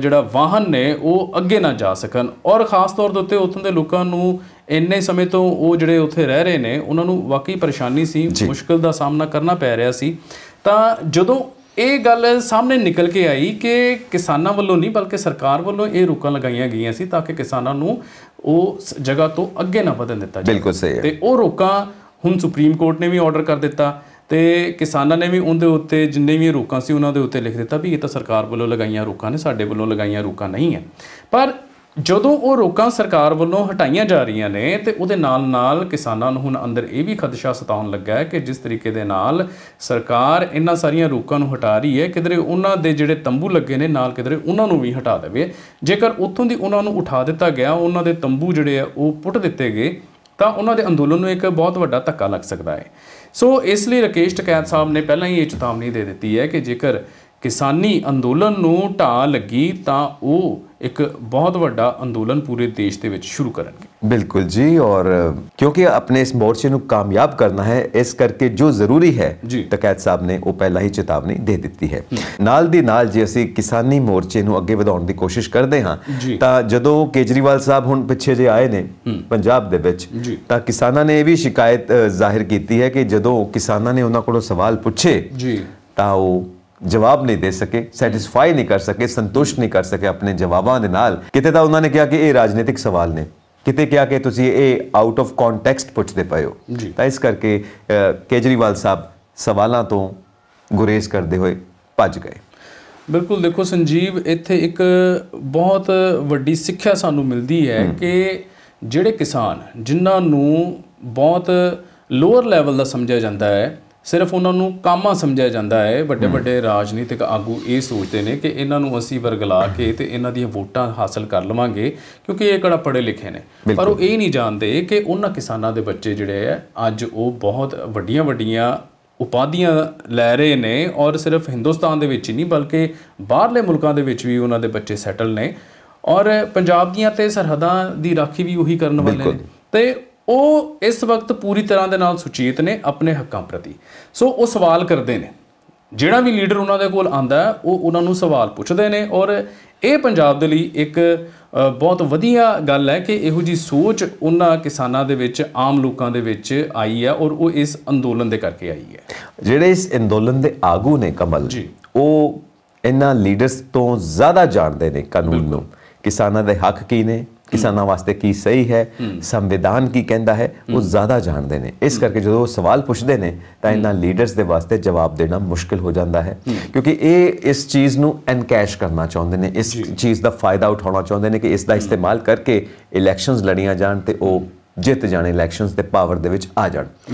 ਜਿਹੜਾ ਵਾਹਨ ਨੇ ਉਹ ਅੱਗੇ ਨਾ ਜਾ ਸਕਣ। ਔਰ ਖ਼ਾਸ ਤੌਰ ਦੇ ਉੱਤੇ ਉੱਥੋਂ ਦੇ ਲੋਕਾਂ ਨੂੰ ਇੰਨੇ ਸਮੇਂ ਤੋਂ ਉਹ ਜਿਹੜੇ ਉੱਥੇ ਰਹਿ ਰਹੇ ਨੇ ਉਹਨਾਂ ਨੂੰ ਵਾਕਈ ਪਰੇਸ਼ਾਨੀ ਸੀ, ਮੁਸ਼ਕਿਲ ਦਾ ਸਾਹਮਣਾ ਕਰਨਾ ਪੈ ਰਿਹਾ ਸੀ। ਤਾਂ ਜਦੋਂ ਇਹ ਗੱਲ ਸਾਹਮਣੇ ਨਿਕਲ ਕੇ ਆਈ ਕਿ ਕਿਸਾਨਾਂ ਵੱਲੋਂ ਨਹੀਂ ਬਲਕਿ ਸਰਕਾਰ ਵੱਲੋਂ ਇਹ ਰੋਕਾਂ ਲਗਾਈਆਂ ਗਈਆਂ ਸੀ ਤਾਂ ਕਿ ਕਿਸਾਨਾਂ ਨੂੰ ਉਹ ਜਗ੍ਹਾ ਤੋਂ ਅੱਗੇ ਨਾ ਵਧਣ ਦਿੱਤਾ ਜਾਵੇ। ਬਿਲਕੁਲ ਸਹੀ ਹੈ। ਤੇ ਉਹ ਰੋਕਾਂ ਹੁਣ ਸੁਪਰੀਮ ਕੋਰਟ ਨੇ ਵੀ ਆਰਡਰ ਕਰ ਦਿੱਤਾ ਤੇ ਕਿਸਾਨਾਂ ਨੇ ਵੀ ਉਹਦੇ ਉੱਤੇ ਜਿੰਨੇ ਵੀ ਰੋਕਾਂ ਸੀ ਉਹਨਾਂ ਦੇ ਉੱਤੇ ਲਿਖ ਦਿੱਤਾ ਵੀ ਇਹ ਤਾਂ ਸਰਕਾਰ ਵੱਲੋਂ ਲਗਾਈਆਂ ਰੋਕਾਂ ਨੇ, ਸਾਡੇ ਵੱਲੋਂ ਲਗਾਈਆਂ ਰੋਕਾਂ ਨਹੀਂ ਹੈ। ਪਰ ਜਦੋਂ ਉਹ ਰੋਕਾਂ ਸਰਕਾਰ ਵੱਲੋਂ ਹਟਾਈਆਂ ਜਾ ਰਹੀਆਂ ਨੇ ਤੇ ਉਹਦੇ ਨਾਲ ਨਾਲ ਕਿਸਾਨਾਂ ਨੂੰ ਹੁਣ ਅੰਦਰ ਇਹ ਵੀ ਖਦਸ਼ਾ ਸਤਾਉਣ ਲੱਗਾ ਹੈ ਕਿ ਜਿਸ ਤਰੀਕੇ ਦੇ ਨਾਲ ਸਰਕਾਰ ਇਹਨਾਂ ਸਾਰੀਆਂ ਰੋਕਾਂ ਨੂੰ ਹਟਾ ਰਹੀ ਹੈ, ਕਿਧਰੇ ਉਹਨਾਂ ਦੇ ਜਿਹੜੇ ਤੰਬੂ ਲੱਗੇ ਨੇ ਨਾਲ ਕਿਧਰੇ ਉਹਨਾਂ ਨੂੰ ਵੀ ਹਟਾ ਦੇਵੇ। ਜੇਕਰ ਉੱਥੋਂ ਦੀ ਉਹਨਾਂ ਨੂੰ ਉਠਾ ਦਿੱਤਾ ਗਿਆ, ਉਹਨਾਂ ਦੇ ਤੰਬੂ ਜਿਹੜੇ ਆ ਉਹ ਪੁੱਟ ਦਿੱਤੇ ਗਏ ਤਾਂ ਉਹਨਾਂ ਦੇ ਅੰਦੋਲਨ ਨੂੰ ਇੱਕ ਬਹੁਤ ਵੱਡਾ ਧੱਕਾ ਲੱਗ ਸਕਦਾ ਹੈ। ਸੋ ਇਸ ਲਈ ਰਾਕੇਸ਼ ਟਕੈਤ ਸਾਹਿਬ ਨੇ ਪਹਿਲਾਂ ਹੀ ਇਹ ਚੇਤਾਵਨੀ ਦੇ ਦਿੱਤੀ ਹੈ ਕਿ ਜੇਕਰ ਕਿਸਾਨੀ ਅੰਦੋਲਨ ਨੂੰ ਢਾਹ ਲੱਗੀ ਤਾਂ ਉਹ ਇੱਕ ਬਹੁਤ ਵੱਡਾ ਅੰਦੋਲਨ ਪੂਰੇ ਦੇਸ਼ ਦੇ ਵਿੱਚ ਸ਼ੁਰੂ ਕਰਨਗੇ। ਬਿਲਕੁਲ ਜੀ। ਔਰ ਕਿਉਂਕਿ ਆਪਣੇ ਇਸ ਮੋਰਚੇ ਨੂੰ ਕਾਮਯਾਬ ਕਰਨਾ ਹੈ, ਇਸ ਕਰਕੇ ਜੋ ਜ਼ਰੂਰੀ ਹੈ ਟਕੈਤ ਸਾਹਿਬ ਨੇ ਉਹ ਪਹਿਲਾਂ ਹੀ ਚੇਤਾਵਨੀ ਦੇ ਦਿੱਤੀ ਹੈ। ਨਾਲ ਦੀ ਨਾਲ ਜੇ ਅਸੀਂ ਕਿਸਾਨੀ ਮੋਰਚੇ ਨੂੰ ਅੱਗੇ ਵਧਾਉਣ ਦੀ ਕੋਸ਼ਿਸ਼ ਕਰਦੇ ਹਾਂ ਤਾਂ ਜਦੋਂ ਕੇਜਰੀਵਾਲ ਸਾਹਿਬ ਹੁਣ ਪਿੱਛੇ ਜੇ ਆਏ ਨੇ ਪੰਜਾਬ ਦੇ ਵਿੱਚ ਤਾਂ ਕਿਸਾਨਾਂ ਨੇ ਇਹ ਵੀ ਸ਼ਿਕਾਇਤ ਜ਼ਾਹਿਰ ਕੀਤੀ ਹੈ ਕਿ ਜਦੋਂ ਕਿਸਾਨਾਂ ਨੇ ਉਹਨਾਂ ਕੋਲੋਂ ਸਵਾਲ ਪੁੱਛੇ ਤਾਂ ਉਹ ਜਵਾਬ ਨਹੀਂ ਦੇ ਸਕੇ, ਸੈਟੀਸਫਾਈ ਨਹੀਂ ਕਰ ਸਕੇ, ਸੰਤੁਸ਼ਟ ਨਹੀਂ ਕਰ ਸਕੇ ਆਪਣੇ ਜਵਾਬਾਂ ਦੇ ਨਾਲ। ਕਿਤੇ ਤਾਂ ਉਹਨਾਂ ਨੇ ਕਿਹਾ ਕਿ ਇਹ ਰਾਜਨੀਤਿਕ ਸਵਾਲ ਨੇ, ਕਿਤੇ ਕਿਹਾ ਕਿ ਤੁਸੀਂ ਇਹ ਆਊਟ ਆਫ ਕੰਟੈਕਸਟ ਪੁੱਛਦੇ ਪਏ ਹੋ। ਤਾਂ ਇਸ ਕਰਕੇ ਕੇਜਰੀਵਾਲ ਸਾਹਿਬ ਸਵਾਲਾਂ ਤੋਂ ਗੁਰੇਜ਼ ਕਰਦੇ ਹੋਏ ਭੱਜ ਗਏ। ਬਿਲਕੁਲ। ਦੇਖੋ ਸੰਜੀਵ, ਇੱਥੇ ਇੱਕ ਬਹੁਤ ਵੱਡੀ ਸਿੱਖਿਆ ਸਾਨੂੰ ਮਿਲਦੀ ਹੈ ਕਿ ਜਿਹੜੇ ਕਿਸਾਨ ਜਿਨ੍ਹਾਂ ਨੂੰ ਬਹੁਤ ਲੋਅਰ ਲੈਵਲ ਦਾ ਸਮਝਿਆ ਜਾਂਦਾ ਹੈ ਸਿਰਫ ਉਹਨਾਂ ਨੂੰ ਕਾਮਾ ਸਮਝਿਆ ਜਾਂਦਾ ਹੈ। ਵੱਡੇ ਵੱਡੇ ਰਾਜਨੀਤਿਕ ਆਗੂ ਇਹ ਸੋਚਦੇ ਨੇ ਕਿ ਇਹਨਾਂ ਨੂੰ ਅਸੀਂ ਵਰਗਲਾ ਕੇ ਤੇ ਇਹਨਾਂ ਦੀਆਂ ਵੋਟਾਂ ਹਾਸਲ ਕਰ ਲਵਾਂਗੇ ਕਿਉਂਕਿ ਇਹ ਕਿਹੜਾ ਪੜ੍ਹੇ ਲਿਖੇ ਨੇ, ਪਰ ਉਹ ਇਹ ਨਹੀਂ ਜਾਣਦੇ ਕਿ ਉਹਨਾਂ ਕਿਸਾਨਾਂ ਦੇ ਬੱਚੇ ਜਿਹੜੇ ਆ ਅੱਜ ਉਹ ਬਹੁਤ ਵੱਡੀਆਂ ਵੱਡੀਆਂ ਉਪਾਧੀਆਂ ਲੈ ਰਹੇ ਨੇ, ਔਰ ਸਿਰਫ ਹਿੰਦੁਸਤਾਨ ਦੇ ਵਿੱਚ ਹੀ ਨਹੀਂ ਬਲਕਿ ਬਾਹਰਲੇ ਮੁਲਕਾਂ ਦੇ ਵਿੱਚ ਵੀ ਉਹਨਾਂ ਦੇ ਬੱਚੇ ਸੈਟਲ ਨੇ, ਔਰ ਪੰਜਾਬ ਦੀਆਂ ਤੇ ਸਰਹੱਦਾਂ ਦੀ ਰਾਖੀ ਵੀ ਉਹੀ ਕਰਨ ਵਾਲੇ ਨੇ ਤੇ ਉਹ ਇਸ ਵਕਤ ਪੂਰੀ ਤਰ੍ਹਾਂ ਦੇ ਨਾਲ ਸੁਚੇਤ ਨੇ ਆਪਣੇ ਹੱਕਾਂ ਪ੍ਰਤੀ। ਸੋ ਉਹ ਸਵਾਲ ਕਰਦੇ ਨੇ, ਜਿਹੜਾ ਵੀ ਲੀਡਰ ਉਹਨਾਂ ਦੇ ਕੋਲ ਆਂਦਾ ਉਹ ਉਹਨਾਂ ਨੂੰ ਸਵਾਲ ਪੁੱਛਦੇ ਨੇ, ਔਰ ਇਹ ਪੰਜਾਬ ਦੇ ਲਈ ਇੱਕ ਬਹੁਤ ਵਧੀਆ ਗੱਲ ਹੈ ਕਿ ਇਹੋ ਜਿਹੀ ਸੋਚ ਉਹਨਾਂ ਕਿਸਾਨਾਂ ਦੇ ਵਿੱਚ, ਆਮ ਲੋਕਾਂ ਦੇ ਵਿੱਚ ਆਈ ਹੈ, ਔਰ ਉਹ ਇਸ ਅੰਦੋਲਨ ਦੇ ਕਰਕੇ ਆਈ ਹੈ। ਜਿਹੜੇ ਇਸ ਅੰਦੋਲਨ ਦੇ ਆਗੂ ਨੇ ਕਮਲ ਜੀ, ਉਹ ਇਹਨਾਂ ਲੀਡਰਸ ਤੋਂ ਜ਼ਿਆਦਾ ਜਾਣਦੇ ਨੇ ਕਾਨੂੰਨ ਨੂੰ, ਕਿਸਾਨਾਂ ਦੇ ਹੱਕ ਕੀ ਨੇ, ਕਿਸਾਨਾਂ ਵਾਸਤੇ ਕੀ ਸਹੀ ਹੈ, ਸੰਵਿਧਾਨ ਕੀ ਕਹਿੰਦਾ ਹੈ, ਉਹ ਜ਼ਿਆਦਾ ਜਾਣਦੇ ਨੇ। ਇਸ ਕਰਕੇ ਜਦੋਂ ਉਹ ਸਵਾਲ ਪੁੱਛਦੇ ਨੇ ਤਾਂ ਇਹਨਾਂ ਲੀਡਰਸ ਦੇ ਵਾਸਤੇ ਜਵਾਬ ਦੇਣਾ ਮੁਸ਼ਕਿਲ ਹੋ ਜਾਂਦਾ ਹੈ, ਕਿਉਂਕਿ ਇਹ ਇਸ ਚੀਜ਼ ਨੂੰ ਐਨਕੈਸ਼ ਕਰਨਾ ਚਾਹੁੰਦੇ ਨੇ, ਇਸ ਚੀਜ਼ ਦਾ ਫਾਇਦਾ ਉਠਾਉਣਾ ਚਾਹੁੰਦੇ ਨੇ ਕਿ ਇਸ ਦਾ ਇਸਤੇਮਾਲ ਕਰਕੇ ਇਲੈਕਸ਼ਨਸ ਲੜੀਆਂ ਜਾਣ ਤੇ ਉਹ ਜਿੱਤ ਜਾਣ, ਇਲੈਕਸ਼ਨਸ ਦੇ ਪਾਵਰ ਦੇ ਵਿੱਚ ਆ ਜਾਣ।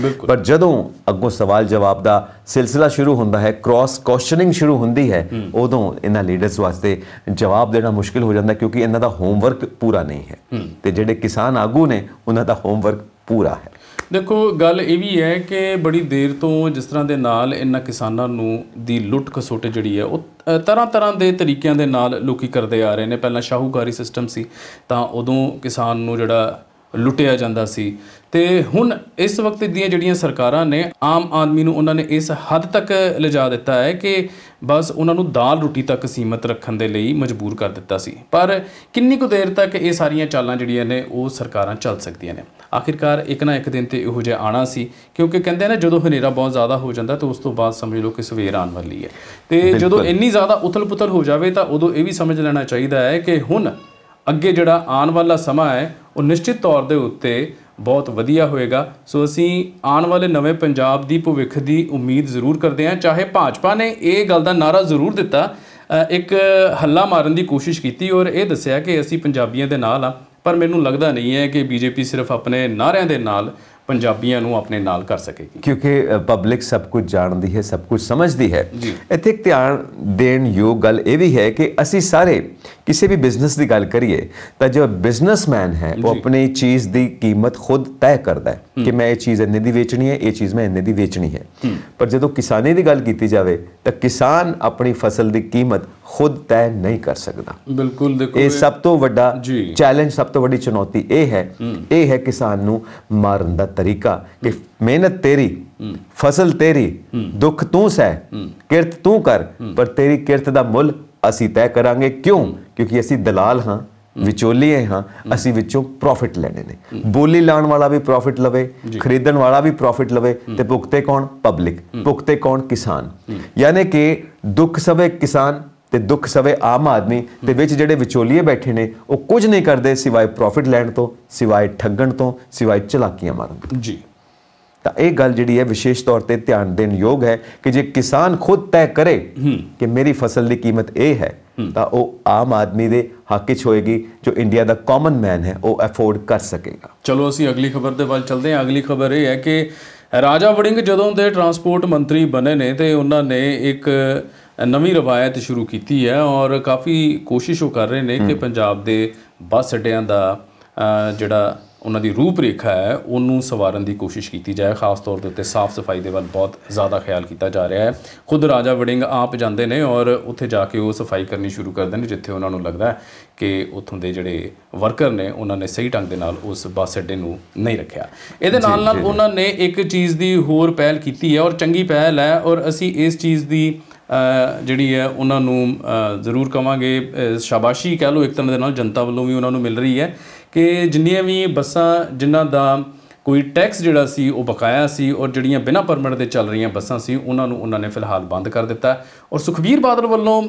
ਪਰ ਜਦੋਂ ਅੱਗੋਂ ਸਵਾਲ ਜਵਾਬ ਦਾ ਸਿਲਸਿਲਾ ਸ਼ੁਰੂ ਹੁੰਦਾ ਹੈ, ਕ੍ਰਾਸ ਕੁਐਸਚਨਿੰਗ ਸ਼ੁਰੂ ਹੁੰਦੀ ਹੈ, ਉਦੋਂ ਇਹਨਾਂ ਲੀਡਰਸ ਵਾਸਤੇ ਜਵਾਬ ਦੇਣਾ ਮੁਸ਼ਕਿਲ ਹੋ ਜਾਂਦਾ, ਕਿਉਂਕਿ ਇਹਨਾਂ ਦਾ ਹੋਮਵਰਕ ਪੂਰਾ ਨਹੀਂ ਹੈ ਤੇ ਜਿਹੜੇ ਕਿਸਾਨ ਆਗੂ ਨੇ ਉਹਨਾਂ ਦਾ ਹੋਮਵਰਕ ਪੂਰਾ ਹੈ। ਦੇਖੋ, ਗੱਲ ਇਹ ਵੀ ਹੈ ਕਿ ਬੜੀ ਦੇਰ ਤੋਂ ਜਿਸ ਤਰ੍ਹਾਂ ਦੇ ਨਾਲ ਇਹਨਾਂ ਕਿਸਾਨਾਂ ਨੂੰ ਦੀ ਲੁੱਟ ਖਸੁੱਟ ਜਿਹੜੀ ਹੈ ਉਹ ਤਰ੍ਹਾਂ ਤਰ੍ਹਾਂ ਦੇ ਤਰੀਕਿਆਂ ਦੇ ਨਾਲ ਲੋਕੀ ਕਰਦੇ ਆ ਰਹੇ ਨੇ। ਪਹਿਲਾਂ ਸ਼ਾਹੂਕਾਰੀ ਸਿਸਟਮ ਸੀ ਤਾਂ ਉਦੋਂ ਕਿਸਾਨ ਨੂੰ ਜਿਹੜਾ ਲੁੱਟਿਆ ਜਾਂਦਾ ਸੀ, ਤੇ ਹੁਣ ਇਸ ਵਕਤ ਦੀਆਂ ਜਿਹੜੀਆਂ ਸਰਕਾਰਾਂ ਨੇ ਆਮ ਆਦਮੀ ਨੂੰ ਉਹਨਾਂ ਨੇ ਇਸ ਹੱਦ ਤੱਕ ਲਿਜਾ ਦਿੱਤਾ ਹੈ ਕਿ ਬਸ ਉਹਨਾਂ ਨੂੰ ਦਾਲ ਰੋਟੀ ਤੱਕ ਸੀਮਤ ਰੱਖਣ ਦੇ ਲਈ ਮਜਬੂਰ ਕਰ ਦਿੱਤਾ ਸੀ। ਪਰ ਕਿੰਨੀ ਕੁ ਦੇਰ ਤੱਕ ਇਹ ਸਾਰੀਆਂ ਚਾਲਾਂ ਜਿਹੜੀਆਂ ਨੇ ਉਹ ਸਰਕਾਰਾਂ ਚੱਲ ਸਕਦੀਆਂ ਨੇ? ਆਖਿਰਕਾਰ ਇੱਕ ਨਾ ਇੱਕ ਦਿਨ ਤੇ ਇਹੋ ਜਿਹਾ ਆਉਣਾ ਸੀ, ਕਿਉਂਕਿ ਕਹਿੰਦੇ ਨੇ ਜਦੋਂ ਹਨੇਰਾ ਬਹੁਤ ਜ਼ਿਆਦਾ ਹੋ ਜਾਂਦਾ ਤਾਂ ਉਸ ਤੋਂ ਬਾਅਦ ਸਮਝ ਲਓ ਕਿ ਸਵੇਰ ਆਉਣ ਵਾਲੀ ਹੈ। ਤੇ ਜਦੋਂ ਇੰਨੀ ਜ਼ਿਆਦਾ ਉਥਲ ਪੁਥਲ ਹੋ ਜਾਵੇ ਤਾਂ ਉਦੋਂ ਇਹ ਵੀ ਸਮਝ ਲੈਣਾ ਚਾਹੀਦਾ ਹੈ ਕਿ ਹੁਣ ਅੱਗੇ ਜਿਹੜਾ ਆਉਣ ਵਾਲਾ ਸਮਾਂ ਹੈ ਉਹ ਨਿਸ਼ਚਿਤ ਤੌਰ ਦੇ ਉੱਤੇ ਬਹੁਤ ਵਧੀਆ ਹੋਏਗਾ। ਸੋ ਅਸੀਂ ਆਉਣ ਵਾਲੇ ਨਵੇਂ ਪੰਜਾਬ ਦੀ ਭਵਿੱਖ ਦੀ ਉਮੀਦ ਜ਼ਰੂਰ ਕਰਦੇ ਹਾਂ। ਚਾਹੇ ਭਾਜਪਾ ਨੇ ਇਹ ਗੱਲ ਦਾ ਨਾਅਰਾ ਜ਼ਰੂਰ ਦਿੱਤਾ, ਇੱਕ ਹੱਲਾ ਮਾਰਨ ਦੀ ਕੋਸ਼ਿਸ਼ ਕੀਤੀ ਔਰ ਇਹ ਦੱਸਿਆ ਕਿ ਅਸੀਂ ਪੰਜਾਬੀਆਂ ਦੇ ਨਾਲ ਆ, ਪਰ ਮੈਨੂੰ ਲੱਗਦਾ ਨਹੀਂ ਹੈ ਕਿ ਬੀਜੇਪੀ ਸਿਰਫ ਆਪਣੇ ਨਾਅਰਿਆਂ ਦੇ ਨਾਲ ਪੰਜਾਬੀਆਂ ਨੂੰ ਆਪਣੇ ਨਾਲ ਕਰ ਸਕੇਗੀ, ਕਿਉਂਕਿ ਪਬਲਿਕ ਸਭ ਕੁਝ ਜਾਣਦੀ ਹੈ, ਸਭ ਕੁਝ ਸਮਝਦੀ ਹੈ। ਇੱਥੇ ਇੱਕ ਧਿਆਨ ਦੇਣ ਯੋਗ ਗੱਲ ਇਹ ਵੀ ਹੈ ਕਿ ਅਸੀਂ ਸਾਰੇ ਕਿਸੇ ਵੀ ਬਿਜ਼ਨਸ ਦੀ ਗੱਲ ਕਰੀਏ ਤਾਂ ਜੋ ਬਿਜ਼ਨਸਮੈਨ ਹੈ ਉਹ ਆਪਣੀ ਚੀਜ਼ ਦੀ ਕੀਮਤ ਖੁਦ ਤੈਅ ਕਰਦਾ ਹੈ ਕਿ ਮੈਂ ਇਹ ਚੀਜ਼ ਇੰਨੇ ਦੀ ਵੇਚਣੀ ਹੈ, ਇਹ ਚੀਜ਼ ਮੈਂ ਇੰਨੇ ਦੀ ਵੇਚਣੀ ਹੈ। ਪਰ ਜਦੋਂ ਕਿਸਾਨੀ ਦੀ ਗੱਲ ਕੀਤੀ ਜਾਵੇ ਤਾਂ ਕਿਸਾਨ ਆਪਣੀ ਫਸਲ ਦੀ ਕੀਮਤ ਖੁਦ ਤੈਅ ਨਹੀਂ ਕਰ ਸਕਦਾ। ਬਿਲਕੁਲ, ਦੇਖੋ ਇਹ ਸਭ ਤੋਂ ਵੱਡਾ ਚੈਲੰਜ, ਸਭ ਤੋਂ ਵੱਡੀ ਚੁਣੌਤੀ ਇਹ ਹੈ ਕਿਸਾਨ ਨੂੰ ਮਾਰਨ ਦਾ ਤਰੀਕਾ ਕਿ ਮਿਹਨਤ ਤੇਰੀ, ਫਸਲ ਤੇਰੀ, ਦੁੱਖ ਤੂੰ ਸਹਿ, ਕਿਰਤ ਤੂੰ ਕਰ, ਪਰ ਤੇਰੀ ਕਿਰਤ ਦਾ ਮੁੱਲ ਅਸੀਂ ਤੈਅ ਕਰਾਂਗੇ। ਕਿਉਂ? ਕਿਉਂਕਿ ਅਸੀਂ ਦਲਾਲ ਹਾਂ, ਵਿਚੋਲੀਏ ਹਾਂ, ਅਸੀਂ ਵਿੱਚੋਂ ਪ੍ਰੋਫਿਟ ਲੈਣੇ ਨੇ। ਬੋਲੀ ਲਾਉਣ ਵਾਲਾ ਵੀ ਪ੍ਰੋਫਿਟ ਲਵੇ, ਖਰੀਦਣ ਵਾਲਾ ਵੀ ਪ੍ਰੋਫਿਟ ਲਵੇ, ਤੇ ਭੁਗਤੇ ਕੌਣ? ਪਬਲਿਕ। ਭੁਗਤੇ ਕੌਣ? ਕਿਸਾਨ। ਯਾਨੀ ਕਿ ਦੁੱਖ ਸਵੇ ਕਿਸਾਨ ਤੇ ਦੁੱਖ ਸਵੇ ਆਮ ਆਦਮੀ, ਤੇ ਵਿੱਚ ਜਿਹੜੇ ਵਿਚੋਲੀਏ ਬੈਠੇ ਨੇ ਉਹ ਕੁਝ ਨਹੀਂ ਕਰਦੇ ਸਿਵਾਏ ਪ੍ਰੋਫਿਟ ਲੈਣ ਤੋਂ, ਸਿਵਾਏ ਠੱਗਣ ਤੋਂ, ਸਿਵਾਏ ਚਲਾਕੀਆਂ ਮਾਰਨ ਤੋਂ। ਜੀ, ਤਾਂ ਇਹ ਗੱਲ ਜਿਹੜੀ ਹੈ ਵਿਸ਼ੇਸ਼ ਤੌਰ ਤੇ ਧਿਆਨ ਦੇਣ ਯੋਗ ਹੈ ਕਿ ਜੇ ਕਿਸਾਨ ਖੁਦ ਤੈਅ ਕਰੇ ਕਿ ਮੇਰੀ ਫਸਲ ਦੀ ਕੀਮਤ ਇਹ ਹੈ ਤਾਂ ਉਹ ਆਮ ਆਦਮੀ ਦੇ ਹੱਕ ਵਿੱਚ ਹੋਏਗੀ, ਜੋ ਇੰਡੀਆ ਦਾ ਕਾਮਨ ਮੈਨ ਹੈ ਉਹ ਅਫੋਰਡ ਕਰ ਸਕੇਗਾ। ਚਲੋ ਅਸੀਂ ਅਗਲੀ ਖਬਰ ਦੇ ਵੱਲ ਚੱਲਦੇ ਹਾਂ। ਅਗਲੀ ਖਬਰ ਇਹ ਹੈ ਕਿ ਰਾਜਾ ਵੜਿੰਗ ਜਦੋਂ ਦੇ ਟਰਾਂਸਪੋਰਟ ਮੰਤਰੀ ਬਣੇ ਨੇ ਤੇ ਉਹਨਾਂ ਨੇ ਇੱਕ ਨਵੀਂ ਰਵਾਇਤ ਸ਼ੁਰੂ ਕੀਤੀ ਹੈ ਔਰ ਕਾਫੀ ਕੋਸ਼ਿਸ਼ ਉਹ ਕਰ ਰਹੇ ਨੇ ਕਿ ਪੰਜਾਬ ਦੇ ਬੱਸ ਅੱਡਿਆਂ ਦਾ ਜਿਹੜਾ ਉਹਨਾਂ ਦੀ ਰੂਪ ਰੇਖਾ ਹੈ ਉਹਨੂੰ ਸਵਾਰਨ ਦੀ ਕੋਸ਼ਿਸ਼ ਕੀਤੀ ਜਾਏ। ਖਾਸ ਤੌਰ ਦੇ ਉੱਤੇ ਸਾਫ਼ ਸਫਾਈ ਦੇ ਵੱਲ ਬਹੁਤ ਜ਼ਿਆਦਾ ਖਿਆਲ ਕੀਤਾ ਜਾ ਰਿਹਾ ਹੈ। ਖੁਦ ਰਾਜਾ ਵੜਿੰਗ ਆਪ ਜਾਂਦੇ ਨੇ ਔਰ ਉੱਥੇ ਜਾ ਕੇ ਉਹ ਸਫਾਈ ਕਰਨੀ ਸ਼ੁਰੂ ਕਰਦੇ ਨੇ ਜਿੱਥੇ ਉਹਨਾਂ ਨੂੰ ਲੱਗਦਾ ਕਿ ਉੱਥੋਂ ਦੇ ਜਿਹੜੇ ਵਰਕਰ ਨੇ ਉਹਨਾਂ ਨੇ ਸਹੀ ਢੰਗ ਦੇ ਨਾਲ ਉਸ ਬੱਸ ਅੱਡੇ ਨੂੰ ਨਹੀਂ ਰੱਖਿਆ। ਇਹਦੇ ਨਾਲ ਨਾਲ ਉਹਨਾਂ ਨੇ ਇੱਕ ਚੀਜ਼ ਦੀ ਹੋਰ ਪਹਿਲ ਕੀਤੀ ਹੈ ਔਰ ਚੰਗੀ ਪਹਿਲ ਹੈ, ਔਰ ਅਸੀਂ ਇਸ ਚੀਜ਼ ਦੀ ਜਿਹੜੀ ਹੈ ਉਹਨਾਂ ਨੂੰ ਜ਼ਰੂਰ ਕਵਾਂਗੇ ਸ਼ਾਬਾਸ਼ੀ ਕਹਿ ਲਓ ਇੱਕ ਤਰ੍ਹਾਂ ਦੇ ਨਾਲ, ਜਨਤਾ ਵੱਲੋਂ ਵੀ ਉਹਨਾਂ ਨੂੰ ਮਿਲ ਰਹੀ ਹੈ ਕਿ ਜਿੰਨੀਆਂ ਵੀ ਬੱਸਾਂ ਜਿਨ੍ਹਾਂ ਦਾ ਕੋਈ ਟੈਕਸ ਜਿਹੜਾ ਸੀ ਉਹ ਬਕਾਇਆ ਸੀ ਔਰ ਜਿਹੜੀਆਂ ਬਿਨਾਂ ਪਰਮਿਟ ਦੇ ਚੱਲ ਰਹੀਆਂ ਬੱਸਾਂ ਸੀ ਉਹਨਾਂ ਨੂੰ ਉਹਨਾਂ ਨੇ ਫਿਲਹਾਲ ਬੰਦ ਕਰ ਦਿੱਤਾ। ਔਰ ਸੁਖਬੀਰ ਬਾਦਲ ਵੱਲੋਂ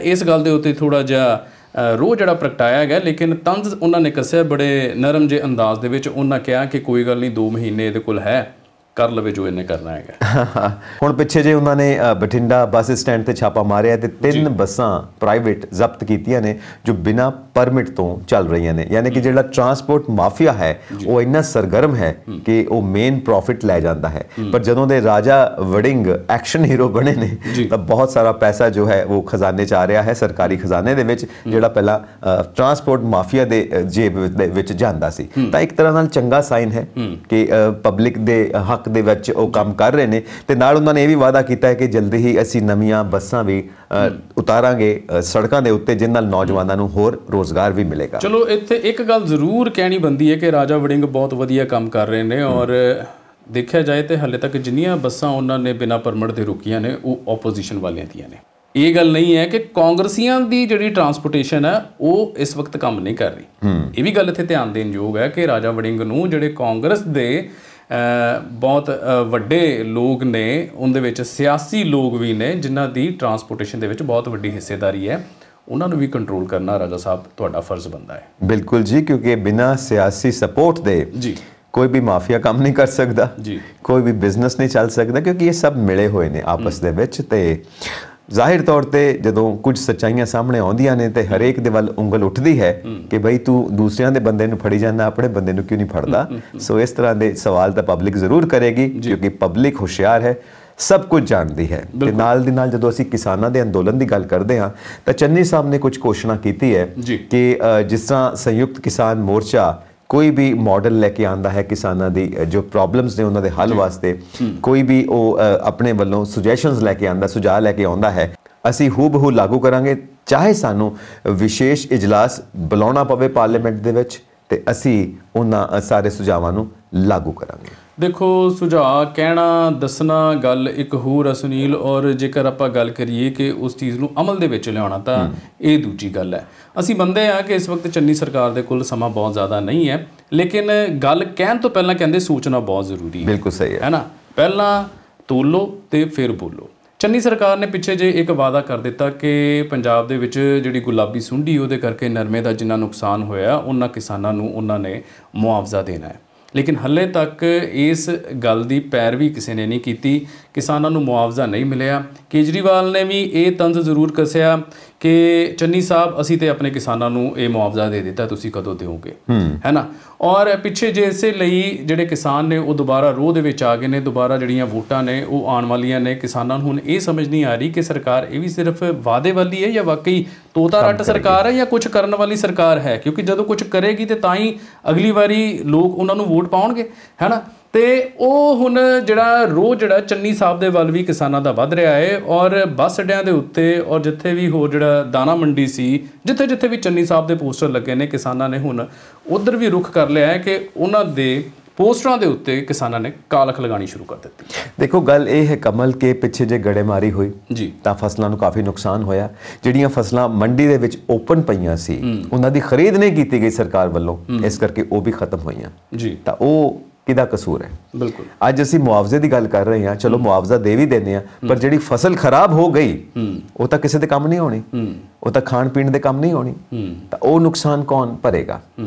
ਇਸ ਗੱਲ ਦੇ ਉੱਤੇ ਥੋੜ੍ਹਾ ਜਿਹਾ ਰੋਹ ਜਿਹੜਾ ਪ੍ਰਗਟਾਇਆ ਗਿਆ, ਲੇਕਿਨ ਤੰਜ਼ ਉਹਨਾਂ ਨੇ ਕੱਸਿਆ ਬੜੇ ਨਰਮ ਜਿਹੇ ਅੰਦਾਜ਼ ਦੇ ਵਿੱਚ। ਉਹਨਾਂ ਕਿਹਾ ਕਿ ਕੋਈ ਗੱਲ ਨਹੀਂ, 2 ਮਹੀਨੇ ਇਹਦੇ ਕੋਲ ਹੈ, ਕਰ ਲਵੇ ਜੋ ਇਹਨੇ ਕਰਨਾ ਹੈਗਾ। ਹੁਣ ਪਿੱਛੇ ਜੇ ਉਹਨਾਂ ਨੇ ਬਠਿੰਡਾ ਬੱਸ ਸਟੈਂਡ ਤੇ ਛਾਪਾ ਮਾਰਿਆ ਤੇ 3 ਬੱਸਾਂ ਪ੍ਰਾਈਵੇਟ ਜ਼ਬਤ ਕੀਤੀਆਂ ਨੇ ਜੋ ਬਿਨਾਂ ਪਰਮਿਟ ਤੋਂ ਚੱਲ ਰਹੀਆਂ ਨੇ। ਯਾਨੀ ਕਿ ਜਿਹੜਾ ਟਰਾਂਸਪੋਰਟ ਮਾਫੀਆ ਹੈ ਉਹ ਇੰਨਾ ਸਰਗਰਮ ਹੈ ਕਿ ਉਹ ਮੇਨ ਪ੍ਰੋਫਿਟ ਲੈ ਜਾਂਦਾ ਹੈ। ਪਰ ਜਦੋਂ ਦੇ ਰਾਜਾ ਵੜਿੰਗ ਐਕਸ਼ਨ ਹੀਰੋ ਬਣੇ ਨੇ ਤਾਂ ਬਹੁਤ ਸਾਰਾ ਪੈਸਾ ਜੋ ਹੈ ਉਹ ਖਜ਼ਾਨੇ 'ਚ ਆ ਰਿਹਾ ਹੈ, ਸਰਕਾਰੀ ਖਜ਼ਾਨੇ ਦੇ ਵਿੱਚ, ਜਿਹੜਾ ਪਹਿਲਾਂ ਟਰਾਂਸਪੋਰਟ ਮਾਫੀਆ ਦੇ ਜੇਬ ਵਿੱਚ ਜਾਂਦਾ ਸੀ। ਤਾਂ ਇੱਕ ਤਰ੍ਹਾਂ ਨਾਲ ਚੰਗਾ ਸਾਈਨ ਹੈ ਕਿ ਪਬਲਿਕ ਦੇ ਹੱਕ ਦੇ ਵਿੱਚ ਉਹ ਕੰਮ ਕਰ ਰਹੇ ਨੇ ਤੇ ਨਾਲ ਉਹਨਾਂ ਨੇ ਇਹ ਵੀ ਵਾਅਦਾ ਕੀਤਾ ਹੈ ਕਿ ਜਲਦੀ ਹੀ ਅਸੀਂ ਨਵੀਆਂ ਬੱਸਾਂ ਵੀ ਉਤਾਰਾਂਗੇ ਸੜਕਾਂ ਦੇ ਉੱਤੇ, ਜਿਸ ਨਾਲ ਨੌਜਵਾਨਾਂ ਨੂੰ ਹੋਰ ਰੋਜ਼ਗਾਰ ਵੀ ਮਿਲੇਗਾ। ਚਲੋ ਇੱਥੇ ਇੱਕ ਗੱਲ ਜ਼ਰੂਰ ਕਹਿਣੀ ਬਣਦੀ ਹੈ ਕਿ ਰਾਜਾ ਵੜਿੰਗ ਬਹੁਤ ਵਧੀਆ ਕੰਮ ਕਰ ਰਹੇ ਨੇ ਔਰ ਦੇਖਿਆ ਜਾਏ ਤੇ ਹਾਲੇ ਤੱਕ ਜਿੰਨੀਆਂ ਬੱਸਾਂ ਉਹਨਾਂ ਨੇ ਬਿਨਾਂ ਪਰਮਿਟ ਦੇ ਰੁਕੀਆਂ ਨੇ ਉਹ ਆਪੋਜੀਸ਼ਨ ਵਾਲਿਆਂ ਦੀਆਂ ਨੇ। ਇਹ ਗੱਲ ਨਹੀਂ ਹੈ ਕਿ ਕਾਂਗਰਸੀਆਂ ਦੀ ਜਿਹੜੀ ਟਰਾਂਸਪੋਰਟੇਸ਼ਨ ਹੈ ਉਹ ਇਸ ਵਕਤ ਕੰਮ ਨਹੀਂ ਕਰ ਰਹੀ। ਇਹ ਵੀ ਗੱਲ ਇੱਥੇ ਧਿਆਨ ਦੇਣ ਯੋਗ ਹੈ ਕਿ ਰਾਜਾ ਵੜਿੰਗ ਨੂੰ ਜਿਹੜੇ ਕਾਂਗਰਸ ਦੇ ਬਹੁਤ ਵੱਡੇ ਲੋਕ ਨੇ, ਉਹਦੇ ਵਿੱਚ ਸਿਆਸੀ ਲੋਕ ਵੀ ਨੇ ਜਿਨ੍ਹਾਂ ਦੀ ਟਰਾਂਸਪੋਰਟੇਸ਼ਨ ਦੇ ਵਿੱਚ ਬਹੁਤ ਵੱਡੀ ਹਿੱਸੇਦਾਰੀ ਹੈ, ਉਹਨਾਂ ਨੂੰ ਵੀ ਕੰਟਰੋਲ ਕਰਨਾ ਰਾਜਾ ਸਾਹਿਬ ਤੁਹਾਡਾ ਫਰਜ਼ ਬਣਦਾ ਹੈ। ਬਿਲਕੁਲ ਜੀ, ਕਿਉਂਕਿ ਬਿਨਾਂ ਸਿਆਸੀ ਸਪੋਰਟ ਦੇ ਜੀ ਕੋਈ ਵੀ ਮਾਫੀਆ ਕੰਮ ਨਹੀਂ ਕਰ ਸਕਦਾ ਜੀ, ਕੋਈ ਵੀ ਬਿਜ਼ਨਸ ਨਹੀਂ ਚੱਲ ਸਕਦਾ, ਕਿਉਂਕਿ ਇਹ ਸਭ ਮਿਲੇ ਹੋਏ ਨੇ ਆਪਸ ਦੇ ਵਿੱਚ। ਤੇ ਜ਼ਾਹਿਰ ਤੌਰ ਤੇ ਜਦੋਂ ਕੁਝ ਸੱਚਾਈਆਂ ਸਾਹਮਣੇ ਆਉਂਦੀਆਂ ਨੇ ਤੇ ਹਰੇਕ ਦੇ ਵੱਲ ਉਂਗਲ ਉੱਠਦੀ ਹੈ ਕਿ ਬਈ ਤੂੰ ਦੂਸਰਿਆਂ ਦੇ ਬੰਦੇ ਨੂੰ ਫੜੀ ਜਾਂਦਾ, ਆਪਣੇ ਬੰਦੇ ਨੂੰ ਕਿਉਂ ਨਹੀਂ ਫੜਦਾ। ਸੋ ਇਸ ਤਰ੍ਹਾਂ ਦੇ ਸਵਾਲ ਤਾਂ ਪਬਲਿਕ ਜ਼ਰੂਰ ਕਰੇਗੀ ਕਿਉਂਕਿ ਪਬਲਿਕ ਹੁਸ਼ਿਆਰ ਹੈ, ਸਭ ਕੁਝ ਜਾਣਦੀ ਹੈ। ਤੇ ਨਾਲ ਦੀ ਨਾਲ ਜਦੋਂ ਅਸੀਂ ਕਿਸਾਨਾਂ ਦੇ ਅੰਦੋਲਨ ਦੀ ਗੱਲ ਕਰਦੇ ਹਾਂ ਤਾਂ ਚੰਨੀ ਸਾਹਿਬ ਨੇ ਕੁਝ ਘੋਸ਼ਣਾ ਕੀਤੀ ਹੈ ਕਿ ਜਿਸ ਤਰ੍ਹਾਂ ਸੰਯੁਕਤ ਕਿਸਾਨ ਮੋਰਚਾ ਕੋਈ ਵੀ ਮਾਡਲ ਲੈ ਕੇ ਆਉਂਦਾ ਹੈ ਕਿਸਾਨਾਂ ਦੀ ਜੋ ਪ੍ਰੋਬਲਮਸ ਨੇ ਉਹਨਾਂ ਦੇ ਹੱਲ ਵਾਸਤੇ, ਕੋਈ ਵੀ ਉਹ ਆਪਣੇ ਵੱਲੋਂ ਸੁਜੈਸ਼ਨਸ ਲੈ ਕੇ ਆਉਂਦਾ, ਸੁਝਾਅ ਲੈ ਕੇ ਆਉਂਦਾ ਹੈ, ਅਸੀਂ ਹੂਬਹੂ ਲਾਗੂ ਕਰਾਂਗੇ, ਚਾਹੇ ਸਾਨੂੰ ਵਿਸ਼ੇਸ਼ ਇਜਲਾਸ ਬੁਲਾਉਣਾ ਪਵੇ ਪਾਰਲੀਮੈਂਟ ਦੇ ਵਿੱਚ ਤੇ ਅਸੀਂ ਉਹਨਾਂ ਸਾਰੇ ਸੁਝਾਵਾਂ ਨੂੰ ਲਾਗੂ ਕਰਾਂਗੇ। ਦੇਖੋ, ਸੁਝਾਅ ਕਹਿਣਾ, ਦੱਸਣਾ ਗੱਲ ਇੱਕ ਹੋਰ ਹੈ ਸੁਨੀਲ, ਔਰ ਜੇਕਰ ਆਪਾਂ ਗੱਲ ਕਰੀਏ ਕਿ ਉਸ ਚੀਜ਼ ਨੂੰ ਅਮਲ ਦੇ ਵਿੱਚ ਲਿਆਉਣਾ ਤਾਂ ਇਹ ਦੂਜੀ ਗੱਲ ਹੈ। ਅਸੀਂ ਮੰਨਦੇ ਹਾਂ ਕਿ ਇਸ ਵਕਤ ਚੰਨੀ ਸਰਕਾਰ ਦੇ ਕੋਲ ਸਮਾਂ ਬਹੁਤ ਜ਼ਿਆਦਾ ਨਹੀਂ ਹੈ, ਲੇਕਿਨ ਗੱਲ ਕਹਿਣ ਤੋਂ ਪਹਿਲਾਂ ਕਹਿੰਦੇ ਸੋਚਣਾ ਬਹੁਤ ਜ਼ਰੂਰੀ ਹੈ। ਬਿਲਕੁਲ ਸਹੀ ਹੈ ਨਾ, ਪਹਿਲਾਂ ਤੋਲੋ ਤੇ ਫਿਰ ਬੋਲੋ। ਚੰਨੀ ਸਰਕਾਰ ਨੇ ਪਿੱਛੇ ਜੇ ਇੱਕ ਵਾਅਦਾ ਕਰ ਦਿੱਤਾ ਕਿ ਪੰਜਾਬ ਦੇ ਵਿੱਚ ਜਿਹੜੀ ਗੁਲਾਬੀ ਸੁੰਡੀ ਉਹਦੇ ਕਰਕੇ ਨਰਮੇ ਦਾ ਜਿੰਨਾ ਨੁਕਸਾਨ ਹੋਇਆ ਉਹਨਾਂ ਕਿਸਾਨਾਂ ਨੂੰ ਉਹਨਾਂ ਨੇ ਮੁਆਵਜ਼ਾ ਦੇਣਾ ਹੈ, ਲੇਕਿਨ ਹਾਲੇ ਤੱਕ ਇਸ ਗੱਲ ਦੀ ਪੈਰਵੀ ਕਿਸੇ ਨੇ ਨਹੀਂ ਕੀਤੀ, ਕਿਸਾਨਾਂ ਨੂੰ ਮੁਆਵਜ਼ਾ ਨਹੀਂ ਮਿਲਿਆ। ਕੇਜਰੀਵਾਲ ਨੇ ਵੀ ਇਹ ਤੰਜ਼ ਜ਼ਰੂਰ ਕੱਸਿਆ ਕਿ ਚੰਨੀ ਸਾਹਿਬ ਅਸੀਂ ਤੇ ਆਪਣੇ ਕਿਸਾਨਾਂ ਨੂੰ ਇਹ ਮੁਆਵਜ਼ਾ ਦੇ ਦਿੱਤਾ, ਤੁਸੀਂ ਕਦੋਂ ਦਿਓਗੇ, ਹੈ ਨਾ। ਔਰ ਪਿੱਛੇ ਜੇ ਇਸੇ ਲਈ ਜਿਹੜੇ ਕਿਸਾਨ ਨੇ ਉਹ ਦੁਬਾਰਾ ਰੋਹ ਦੇ ਵਿੱਚ ਆ ਗਏ ਨੇ, ਦੁਬਾਰਾ ਜਿਹੜੀਆਂ ਵੋਟਾਂ ਨੇ ਉਹ ਆਉਣ ਵਾਲੀਆਂ ਨੇ। ਕਿਸਾਨਾਂ ਨੂੰ ਹੁਣ ਇਹ ਸਮਝ ਨਹੀਂ ਆ ਰਹੀ ਕਿ ਸਰਕਾਰ ਇਹ ਵੀ ਸਿਰਫ ਵਾਅਦੇ ਵਾਲੀ ਹੈ ਜਾਂ ਵਾਕਈ ਤੋਤਾ ਰੱਟ ਸਰਕਾਰ ਹੈ ਜਾਂ ਕੁਝ ਕਰਨ ਵਾਲੀ ਸਰਕਾਰ ਹੈ, ਕਿਉਂਕਿ ਜਦੋਂ ਕੁਝ ਕਰੇਗੀ ਤੇ ਤਾਂ ਹੀ ਅਗਲੀ ਵਾਰੀ ਲੋਕ ਉਹਨਾਂ ਨੂੰ ਵੋਟ ਪਾਉਣਗੇ, ਹੈ ਨਾ। ਤੇ ਉਹ ਹੁਣ ਜਿਹੜਾ ਰੋਹ ਜਿਹੜਾ ਚੰਨੀ ਸਾਹਿਬ ਦੇ ਵੱਲ ਵੀ ਕਿਸਾਨਾਂ ਦਾ ਵੱਧ ਰਿਹਾ ਹੈ ਔਰ ਬੱਸ ਅੱਡਿਆਂ ਦੇ ਉੱਤੇ ਔਰ ਜਿੱਥੇ ਵੀ ਹੋਰ ਜਿਹੜਾ ਦਾਣਾ ਮੰਡੀ ਸੀ, ਜਿੱਥੇ ਜਿੱਥੇ ਵੀ ਚੰਨੀ ਸਾਹਿਬ ਦੇ ਪੋਸਟਰ ਲੱਗੇ ਨੇ, ਕਿਸਾਨਾਂ ਨੇ ਹੁਣ ਉਧਰ ਵੀ ਰੁਖ ਕਰ ਲਿਆ ਹੈ ਕਿ ਉਹਨਾਂ ਦੇ ਪੋਸਟਰਾਂ ਦੇ ਉੱਤੇ ਕਿਸਾਨਾਂ ਨੇ ਕਾਲਖ ਲਗਾਉਣੀ ਸ਼ੁਰੂ ਕਰ ਦਿੱਤੀ। ਦੇਖੋ, ਗੱਲ ਇਹ ਹੈ ਕਮਲ ਕੇ ਪਿੱਛੇ ਜੇ ਗੜੇਮਾਰੀ ਹੋਈ ਜੀ ਤਾਂ ਫਸਲਾਂ ਨੂੰ ਕਾਫੀ ਨੁਕਸਾਨ ਹੋਇਆ। ਜਿਹੜੀਆਂ ਫਸਲਾਂ ਮੰਡੀ ਦੇ ਵਿੱਚ ਓਪਨ ਪਈਆਂ ਸੀ ਉਹਨਾਂ ਦੀ ਖਰੀਦ ਨਹੀਂ ਕੀਤੀ ਗਈ ਸਰਕਾਰ ਵੱਲੋਂ, ਇਸ ਕਰਕੇ ਉਹ ਵੀ ਖਤਮ ਹੋਈਆਂ ਜੀ। ਤਾਂ ਉਹ ਕਿਹਦਾ ਕਸੂਰ ਹੈ? ਬਿਲਕੁਲ, ਅੱਜ ਅਸੀਂ ਮੁਆਵਜ਼ੇ ਦੀ ਗੱਲ ਕਰ ਰਹੇ ਹਾਂ, ਚਲੋ ਮੁਆਵਜ਼ਾ ਦੇ ਵੀ ਦਿੰਦੇ ਹਾਂ, ਪਰ ਜਿਹੜੀ ਫਸਲ ਖਰਾਬ ਹੋ ਗਈ ਉਹ ਤਾਂ ਕਿਸੇ ਦੇ ਕੰਮ ਨਹੀਂ ਆਉਣੀ, ਉਹ ਤਾਂ ਖਾਣ ਪੀਣ ਦੇ ਕੰਮ ਨਹੀਂ ਆਉਣੀ, ਤਾਂ ਉਹ ਨੁਕਸਾਨ ਕੌਣ ਭਰੇਗਾ?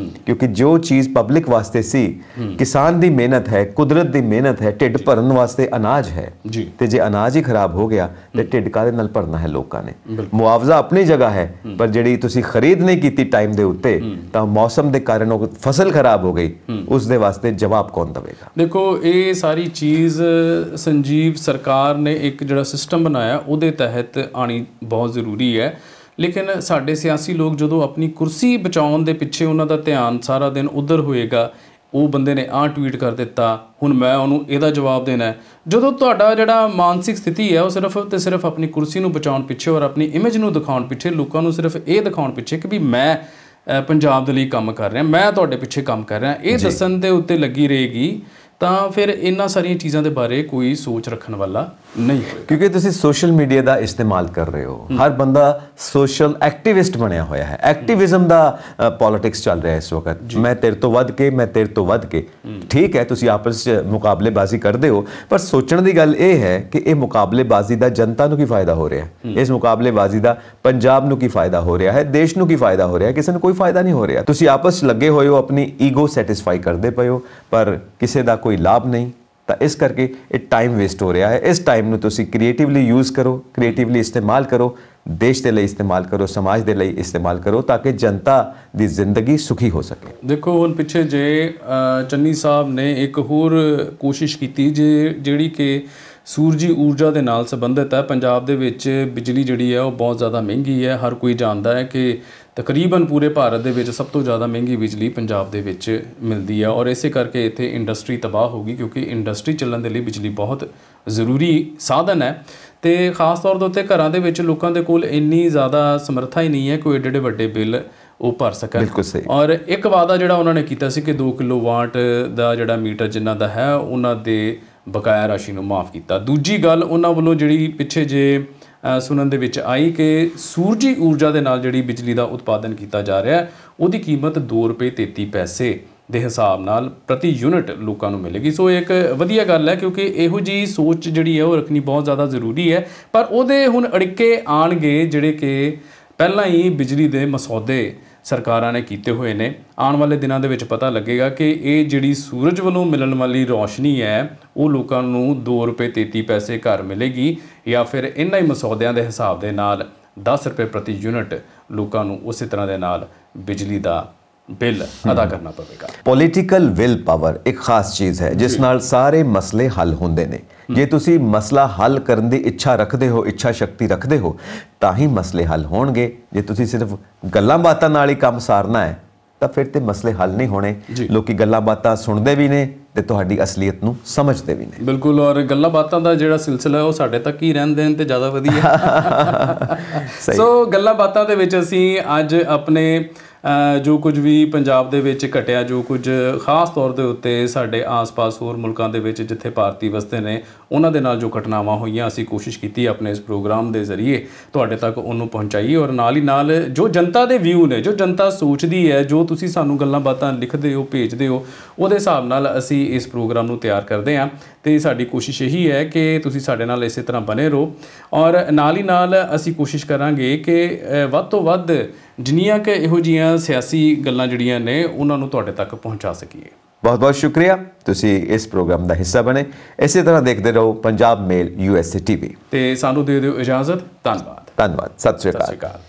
ਕਿਉਂਕਿ ਜੋ ਚੀਜ਼ ਪਬਲਿਕ ਵਾਸਤੇ ਸੀ, ਕਿਸਾਨ ਦੀ ਮਿਹਨਤ ਹੈ, ਕੁਦਰਤ ਦੀ ਮਿਹਨਤ ਹੈ, ਢਿੱਡ ਭਰਨ ਵਾਸਤੇ ਅਨਾਜ ਹੈ, ਤੇ ਜੇ ਅਨਾਜ ਹੀ ਖਰਾਬ ਹੋ ਗਿਆ ਤੇ ਢਿੱਡ ਕਾਹਦੇ ਨਾਲ ਭਰਨਾ ਹੈ ਲੋਕਾਂ ਨੇ? ਮੁਆਵਜ਼ਾ ਆਪਣੀ ਜਗ੍ਹਾ ਹੈ, ਪਰ ਜਿਹੜੀ ਤੁਸੀਂ ਖਰੀਦ ਨਹੀਂ ਕੀਤੀ ਟਾਈਮ ਦੇ ਉੱਤੇ ਤਾਂ ਮੌਸਮ ਦੇ ਕਾਰਨ ਉਹ ਫਸਲ ਖਰਾਬ ਹੋ ਗਈ, ਉਸ ਦੇ ਵਾਸਤੇ ਜਵਾਬ ਕੌਣ ਦੇਵੇਗਾ? ਦੇਖੋ, ਇਹ ਸਾਰੀ ਚੀਜ਼ ਸੰਜੀਵ ਸਰਕਾਰ ਨੇ ਇੱਕ ਜਿਹੜਾ ਸਿਸਟਮ ਬਣਾਇਆ ਉਹਦੇ ਤਹਿਤ ਆਣੀ ਬਹੁਤ ਜ਼ਰੂਰੀ ਹੈ, ਲੇਕਿਨ ਸਾਡੇ ਸਿਆਸੀ ਲੋਕ ਜਦੋਂ ਆਪਣੀ ਕੁਰਸੀ ਬਚਾਉਣ ਦੇ ਪਿੱਛੇ ਉਹਨਾਂ ਦਾ ਧਿਆਨ ਸਾਰਾ ਦਿਨ ਉੱਧਰ ਹੋਏਗਾ, ਉਹ ਬੰਦੇ ਨੇ ਆਹ ਟਵੀਟ ਕਰ ਦਿੱਤਾ, ਹੁਣ ਮੈਂ ਉਹਨੂੰ ਇਹਦਾ ਜਵਾਬ ਦੇਣਾ ਹੈ। ਜਦੋਂ ਤੁਹਾਡਾ ਜਿਹੜਾ ਮਾਨਸਿਕ ਸਥਿਤੀ ਹੈ ਉਹ ਸਿਰਫ ਤੇ ਸਿਰਫ ਆਪਣੀ ਕੁਰਸੀ ਨੂੰ ਬਚਾਉਣ ਪਿੱਛੇ ਔਰ ਆਪਣੀ ਇਮੇਜ ਨੂੰ ਦਿਖਾਉਣ ਪਿੱਛੇ, ਲੋਕਾਂ ਨੂੰ ਸਿਰਫ ਇਹ ਦਿਖਾਉਣ ਪਿੱਛੇ ਕਿ ਵੀ ਮੈਂ ਪੰਜਾਬ ਦੇ ਲਈ ਕੰਮ ਕਰ ਰਿਹਾ, ਮੈਂ ਤੁਹਾਡੇ ਪਿੱਛੇ ਕੰਮ ਕਰ ਰਿਹਾ, ਇਹ ਦੱਸਣ ਦੇ ਉੱਤੇ ਲੱਗੀ ਰਹੇਗੀ ਤਾਂ ਫਿਰ ਇਹਨਾਂ ਸਾਰੀਆਂ ਚੀਜ਼ਾਂ ਦੇ ਬਾਰੇ ਕੋਈ ਸੋਚ ਰੱਖਣ ਵਾਲਾ ਨਹੀਂ ਹੋਏਗਾ। ਕਿਉਂਕਿ ਤੁਸੀਂ ਸੋਸ਼ਲ ਮੀਡੀਆ ਦਾ ਇਸਤੇਮਾਲ ਕਰ ਰਹੇ ਹੋ, ਹਰ ਬੰਦਾ ਸੋਸ਼ਲ ਐਕਟਿਵਿਸਟ ਬਣਿਆ ਹੋਇਆ ਹੈ, ਐਕਟਿਵਿਜ਼ਮ ਦਾ ਪੋਲਿਟਿਕਸ ਚੱਲ ਰਿਹਾ ਇਸ ਵਕਤ। ਮੈਂ ਤੇਰੇ ਤੋਂ ਵੱਧ ਕੇ, ਮੈਂ ਤੇਰੇ ਤੋਂ ਵੱਧ ਕੇ, ਠੀਕ ਹੈ ਤੁਸੀਂ ਆਪਸ 'ਚ ਮੁਕਾਬਲੇਬਾਜ਼ੀ ਕਰਦੇ ਹੋ, ਪਰ ਸੋਚਣ ਦੀ ਗੱਲ ਇਹ ਹੈ ਕਿ ਇਹ ਮੁਕਾਬਲੇਬਾਜ਼ੀ ਦਾ ਜਨਤਾ ਨੂੰ ਕੀ ਫਾਇਦਾ ਹੋ ਰਿਹਾ, ਇਸ ਮੁਕਾਬਲੇਬਾਜ਼ੀ ਦਾ ਪੰਜਾਬ ਨੂੰ ਕੀ ਫਾਇਦਾ ਹੋ ਰਿਹਾ ਹੈ, ਦੇਸ਼ ਨੂੰ ਕੀ ਫਾਇਦਾ ਹੋ ਰਿਹਾ, ਕਿਸੇ ਨੂੰ ਕੋਈ ਫਾਇਦਾ ਨਹੀਂ ਹੋ ਰਿਹਾ। ਤੁਸੀਂ ਆਪਸ 'ਚ ਲੱਗੇ ਹੋਏ ਹੋ, ਆਪਣੀ ਈਗੋ ਸੈਟੀਸਫਾਈ ਕਰਦੇ ਪਏ ਹੋ, ਪਰ ਕਿਸੇ ਦਾ ਕੋਈ ਲਾਭ ਨਹੀਂ, ਤਾਂ ਇਸ ਕਰਕੇ ਇਹ ਟਾਈਮ ਵੇਸਟ ਹੋ ਰਿਹਾ ਹੈ। ਇਸ ਟਾਈਮ ਨੂੰ ਤੁਸੀਂ ਕ੍ਰੀਏਟਿਵਲੀ ਯੂਜ਼ ਕਰੋ, ਕ੍ਰੀਏਟਿਵਲੀ ਇਸਤੇਮਾਲ ਕਰੋ, ਦੇਸ਼ ਦੇ ਲਈ ਇਸਤੇਮਾਲ ਕਰੋ, ਸਮਾਜ ਦੇ ਲਈ ਇਸਤੇਮਾਲ ਕਰੋ, ਤਾਂ ਕਿ ਜਨਤਾ ਦੀ ਜ਼ਿੰਦਗੀ ਸੁਖੀ ਹੋ ਸਕੇ। ਦੇਖੋ ਹੁਣ ਪਿੱਛੇ ਜੇ ਚੰਨੀ ਸਾਹਿਬ ਨੇ ਇੱਕ ਹੋਰ ਕੋਸ਼ਿਸ਼ ਕੀਤੀ ਜਿਹੜੀ ਕਿ ਸੂਰਜੀ ਊਰਜਾ ਦੇ ਨਾਲ ਸੰਬੰਧਿਤ ਹੈ। ਪੰਜਾਬ ਦੇ ਵਿੱਚ ਬਿਜਲੀ ਜਿਹੜੀ ਹੈ ਉਹ ਬਹੁਤ ਜ਼ਿਆਦਾ ਮਹਿੰਗੀ ਹੈ। ਹਰ ਕੋਈ ਜਾਣਦਾ ਹੈ ਕਿ ਤਕਰੀਬਨ ਪੂਰੇ ਭਾਰਤ ਦੇ ਵਿੱਚ ਸਭ ਤੋਂ ਜ਼ਿਆਦਾ ਮਹਿੰਗੀ ਬਿਜਲੀ ਪੰਜਾਬ ਦੇ ਵਿੱਚ ਮਿਲਦੀ ਹੈ, ਔਰ ਇਸੇ ਕਰਕੇ ਇੱਥੇ ਇੰਡਸਟਰੀ ਤਬਾਹ ਹੋ ਗਈ, ਕਿਉਂਕਿ ਇੰਡਸਟਰੀ ਚੱਲਣ ਦੇ ਲਈ ਬਿਜਲੀ ਬਹੁਤ ਜ਼ਰੂਰੀ ਸਾਧਨ ਹੈ। ਤੇ ਖਾਸ ਤੌਰ ਦੇ ਉੱਤੇ ਘਰਾਂ ਦੇ ਵਿੱਚ ਲੋਕਾਂ ਦੇ ਕੋਲ ਇੰਨੀ ਜ਼ਿਆਦਾ ਸਮਰੱਥਾ ਹੀ ਨਹੀਂ ਹੈ ਕੋਈ ਏਡੇ ਵੱਡੇ ਬਿੱਲ ਉਹ ਭਰ ਸਕਣ। ਬਿਲਕੁਲ ਸਹੀ। ਔਰ ਇੱਕ ਵਾਅਦਾ ਜਿਹੜਾ ਉਹਨਾਂ ਨੇ ਕੀਤਾ ਸੀ ਕਿ 2 ਕਿਲੋਵਾਟ ਦਾ ਜਿਹੜਾ ਮੀਟਰ ਜਿਨ੍ਹਾਂ ਦਾ ਹੈ ਉਹਨਾਂ ਦੇ ਬਕਾਇਆ ਰਾਸ਼ੀ ਨੂੰ ਮਾਫ ਕੀਤਾ। ਦੂਜੀ ਗੱਲ ਉਹਨਾਂ ਵੱਲੋਂ ਜਿਹੜੀ ਪਿੱਛੇ ਜੇ ਸੁਣਨ ਦੇ ਵਿੱਚ ਆਈ ਕਿ ਸੂਰਜੀ ਊਰਜਾ ਦੇ ਨਾਲ ਜਿਹੜੀ ਬਿਜਲੀ ਦਾ ਉਤਪਾਦਨ ਕੀਤਾ ਜਾ ਰਿਹਾ ਉਹਦੀ ਕੀਮਤ ₹2.33 ਦੇ ਹਿਸਾਬ ਨਾਲ ਪ੍ਰਤੀ ਯੂਨਿਟ ਲੋਕਾਂ ਨੂੰ ਮਿਲੇਗੀ। ਸੋ ਇੱਕ ਵਧੀਆ ਗੱਲ ਹੈ, ਕਿਉਂਕਿ ਇਹੋ ਜਿਹੀ ਸੋਚ ਜਿਹੜੀ ਹੈ ਉਹ ਰੱਖਣੀ ਬਹੁਤ ਜ਼ਿਆਦਾ ਜ਼ਰੂਰੀ ਹੈ। ਪਰ ਉਹਦੇ ਹੁਣ ਅੜਿੱਕੇ ਆਉਣਗੇ ਜਿਹੜੇ ਕਿ ਪਹਿਲਾਂ ਹੀ ਬਿਜਲੀ ਦੇ ਮਸੌਦੇ ਸਰਕਾਰਾਂ ਨੇ ਕੀਤੇ ਹੋਏ ਨੇ। ਆਉਣ ਵਾਲੇ ਦਿਨਾਂ ਦੇ ਵਿੱਚ ਪਤਾ ਲੱਗੇਗਾ ਕਿ ਇਹ ਜਿਹੜੀ ਸੂਰਜ ਵੱਲੋਂ ਮਿਲਣ ਵਾਲੀ ਰੌਸ਼ਨੀ ਹੈ ਉਹ ਲੋਕਾਂ ਨੂੰ ₹2.33 ਘਰ ਮਿਲੇਗੀ, ਜਾਂ ਫਿਰ ਇਹਨਾਂ ਹੀ ਮਸੌਦਿਆਂ ਦੇ ਹਿਸਾਬ ਦੇ ਨਾਲ ₹10 ਪ੍ਰਤੀ ਯੂਨਿਟ ਲੋਕਾਂ ਨੂੰ ਉਸੇ ਤਰ੍ਹਾਂ ਦੇ ਨਾਲ ਬਿਜਲੀ ਦਾ ਬਿੱਲ ਅਦਾ ਕਰਨਾ ਪਵੇਗਾ। ਪੋਲੀਟੀਕਲ ਵਿਲ ਪਾਵਰ ਇੱਕ ਖਾਸ ਚੀਜ਼ ਹੈ ਜਿਸ ਨਾਲ ਸਾਰੇ ਮਸਲੇ ਹੱਲ ਹੁੰਦੇ ਨੇ। ਜੇ ਤੁਸੀਂ ਮਸਲਾ ਹੱਲ ਕਰਨ ਦੀ ਇੱਛਾ ਰੱਖਦੇ ਹੋ, ਇੱਛਾ ਸ਼ਕਤੀ ਰੱਖਦੇ ਹੋ, ਤਾਂ ਹੀ ਮਸਲੇ ਹੱਲ ਹੋਣਗੇ। ਜੇ ਤੁਸੀਂ ਸਿਰਫ ਗੱਲਾਂ ਬਾਤਾਂ ਨਾਲ ਹੀ ਕੰਮ ਸਾਰਨਾ ਹੈ ਤਾਂ ਫਿਰ ਤੇ ਮਸਲੇ ਹੱਲ ਨਹੀਂ ਹੋਣੇ। ਲੋਕੀ ਗੱਲਾਂ ਬਾਤਾਂ ਸੁਣਦੇ ਵੀ ਨੇ ਤੇ ਤੁਹਾਡੀ ਅਸਲੀਅਤ ਨੂੰ ਸਮਝਦੇ ਵੀ ਨੇ। ਬਿਲਕੁਲ, ਔਰ ਗੱਲਾਂ ਬਾਤਾਂ ਦਾ ਜਿਹੜਾ ਸਿਲਸਿਲਾ ਉਹ ਸਾਡੇ ਤੱਕ ਹੀ ਰਹਿੰਦੇ ਨੇ ਤੇ ਜ਼ਿਆਦਾ ਵਧੀਆ। ਸੋ ਗੱਲਾਂ ਬਾਤਾਂ ਦੇ ਵਿੱਚ ਅਸੀਂ ਅੱਜ ਆਪਣੇ ਜੋ ਕੁਝ ਵੀ ਪੰਜਾਬ ਦੇ ਵਿੱਚ ਘਟਿਆ, ਜੋ ਕੁਝ ਖਾਸ ਤੌਰ ਦੇ ਉੱਤੇ ਸਾਡੇ ਆਸ-ਪਾਸ ਹੋਰ ਮੁਲਕਾਂ ਦੇ ਵਿੱਚ ਜਿੱਥੇ ਭਾਰਤੀ ਵਸਦੇ ਨੇ ਉਹਨਾਂ ਦੇ ਨਾਲ ਜੋ ਘਟਨਾਵਾਂ ਹੋਈਆਂ, ਅਸੀਂ ਕੋਸ਼ਿਸ਼ ਕੀਤੀ ਆਪਣੇ ਇਸ ਪ੍ਰੋਗਰਾਮ ਦੇ ਜ਼ਰੀਏ ਤੁਹਾਡੇ ਤੱਕ ਉਹਨੂੰ ਪਹੁੰਚਾਈਏ। ਔਰ ਨਾਲ ਹੀ ਨਾਲ ਜੋ ਜਨਤਾ ਦੇ ਵਿਊ ਨੇ, ਜੋ ਜਨਤਾ ਸੋਚਦੀ ਹੈ, ਜੋ ਤੁਸੀਂ ਸਾਨੂੰ ਗੱਲਾਂ ਬਾਤਾਂ ਲਿਖਦੇ ਹੋ, ਭੇਜਦੇ ਹੋ, ਉਹਦੇ ਹਿਸਾਬ ਨਾਲ ਅਸੀਂ ਇਸ ਪ੍ਰੋਗਰਾਮ ਨੂੰ ਤਿਆਰ ਕਰਦੇ ਹਾਂ। ਤੇ ਸਾਡੀ ਕੋਸ਼ਿਸ਼ ਇਹੀ ਹੈ ਕਿ ਤੁਸੀਂ ਸਾਡੇ ਨਾਲ ਇਸੇ ਤਰ੍ਹਾਂ ਬਣੇ ਰਹੋ, ਔਰ ਨਾਲ ਹੀ ਨਾਲ ਅਸੀਂ ਕੋਸ਼ਿਸ਼ ਕਰਾਂਗੇ ਕਿ ਵੱਧ ਤੋਂ ਵੱਧ ਜਿੰਨੀਆਂ ਕਿ ਇਹੋ ਜਿਹੀਆਂ ਸਿਆਸੀ ਗੱਲਾਂ ਜਿਹੜੀਆਂ ਨੇ ਉਹਨਾਂ ਨੂੰ ਤੁਹਾਡੇ ਤੱਕ ਪਹੁੰਚਾ ਸਕੀਏ। ਬਹੁਤ ਬਹੁਤ ਸ਼ੁਕਰੀਆ, ਤੁਸੀਂ ਇਸ ਪ੍ਰੋਗਰਾਮ ਦਾ ਹਿੱਸਾ ਬਣੇ। ਇਸੇ ਤਰ੍ਹਾਂ ਦੇਖਦੇ ਰਹੋ ਪੰਜਾਬ ਮੇਲ USA TV। ਤੇ ਸਾਨੂੰ ਦੇ ਦਿਓ ਇਜਾਜ਼ਤ। ਧੰਨਵਾਦ। ਸਤਿ ਸ਼੍ਰੀ ਅਕਾਲ।